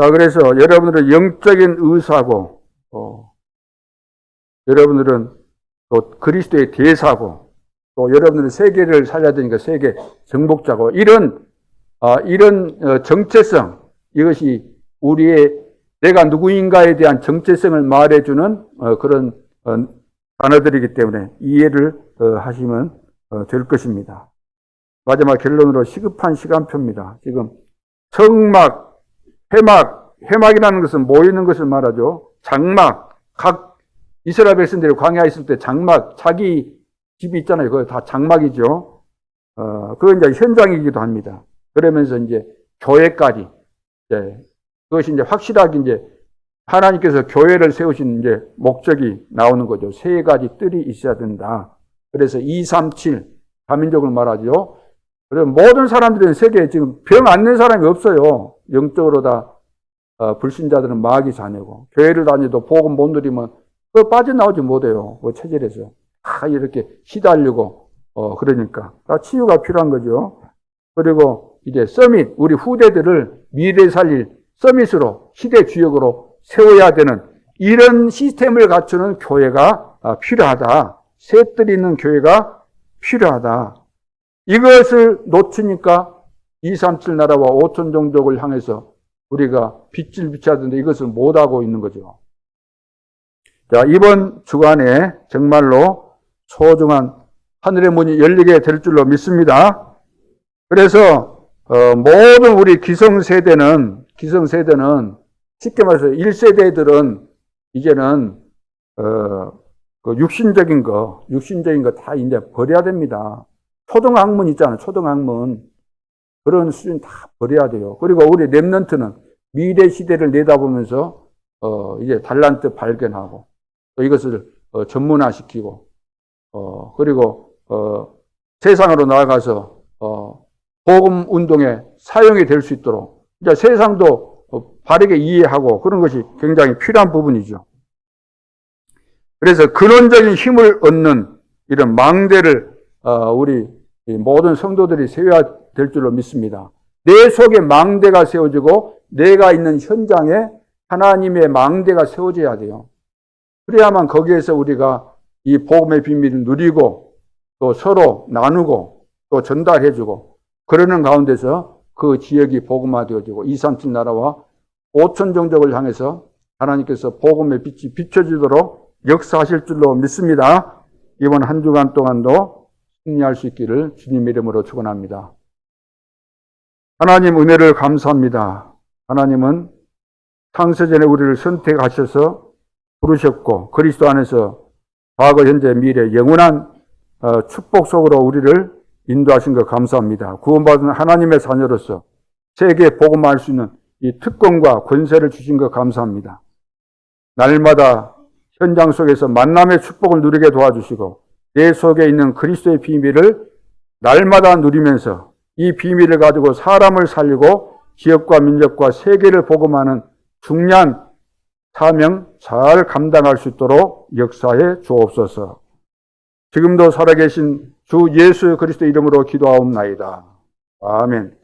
자, 그래서 여러분들은 영적인 의사고, 여러분들은 또 그리스도의 대사고, 또 여러분들은 세계를 살려야 되니까 세계 정복자고, 이런 정체성, 이것이 우리의 내가 누구인가에 대한 정체성을 말해주는 그런 단어들이기 때문에 이해를 하시면 될 것입니다. 마지막 결론으로 시급한 시간표입니다. 지금 성막, 회막이라는 것은 모이는 것을 말하죠. 장막, 각 이스라엘 백성들이 광야에 있을 때 장막, 자기 집이 있잖아요. 그거 다 장막이죠. 그건 이제 현장이기도 합니다. 그러면서 이제 교회까지, 그것이 이제 확실하게 이제 하나님께서 교회를 세우신 이제 목적이 나오는 거죠. 세 가지 뜰이 있어야 된다. 그래서 237, 다민족을 말하죠. 그래서 모든 사람들은 세계에 지금 병 안 낸 사람이 없어요. 영적으로 다 불신자들은 마귀 자녀고, 교회를 다녀도 복음 못 누리면 그거 빠져나오지 못해요. 그 체질에서 다 이렇게 시달리고 그러니까 다 치유가 필요한 거죠. 그리고 이제 서밋, 우리 후대들을 미래 살릴 서밋으로, 시대 주역으로 세워야 되는 이런 시스템을 갖추는 교회가 필요하다. 셋들이 있는 교회가 필요하다. 이것을 놓치니까 237 나라와 5천 종족을 향해서 우리가 빚을 비춰야 되는데 이것을 못하고 있는 거죠. 자, 이번 주간에 정말로 소중한 하늘의 문이 열리게 될 줄로 믿습니다. 그래서 모든 우리 기성세대는 쉽게 말해서 1세대들은 이제는 그 육신적인 거 다 이제 버려야 됩니다. 초등학문 있잖아요. 초등학문. 그런 수준 다 버려야 돼요. 그리고 우리 렘넌트는 미래 시대를 내다보면서 이제 달란트 발견하고 또 이것을 전문화시키고 그리고 세상으로 나아가서 복음 운동에 사용이 될 수 있도록 이제 세상도 바르게 이해하고 그런 것이 굉장히 필요한 부분이죠. 그래서 근원적인 힘을 얻는 이런 망대를 우리 모든 성도들이 세워야 될 줄로 믿습니다. 내 속에 망대가 세워지고 내가 있는 현장에 하나님의 망대가 세워져야 돼요. 그래야만 거기에서 우리가 이 복음의 비밀을 누리고 또 서로 나누고 또 전달해주고 그러는 가운데서 그 지역이 복음화되어지고 237 나라와 5천 종족을 향해서 하나님께서 복음의 빛이 비춰지도록 역사하실 줄로 믿습니다. 이번 한 주간 동안도 승리할 수 있기를 주님 이름으로 축원합니다. 하나님 은혜를 감사합니다. 하나님은 창세전에 우리를 선택하셔서 부르셨고 그리스도 안에서 과거, 현재, 미래 영원한 축복 속으로 우리를 인도하신 것 감사합니다. 구원받은 하나님의 자녀로서 세계에 복음할 수 있는 이 특권과 권세를 주신 것 감사합니다. 날마다 현장 속에서 만남의 축복을 누리게 도와주시고 내 속에 있는 그리스도의 비밀을 날마다 누리면서 이 비밀을 가지고 사람을 살리고 지역과 민족과 세계를 복음하는 중요한 사명 잘 감당할 수 있도록 역사해 주옵소서. 지금도 살아계신 주 예수 그리스도 이름으로 기도하옵나이다. 아멘.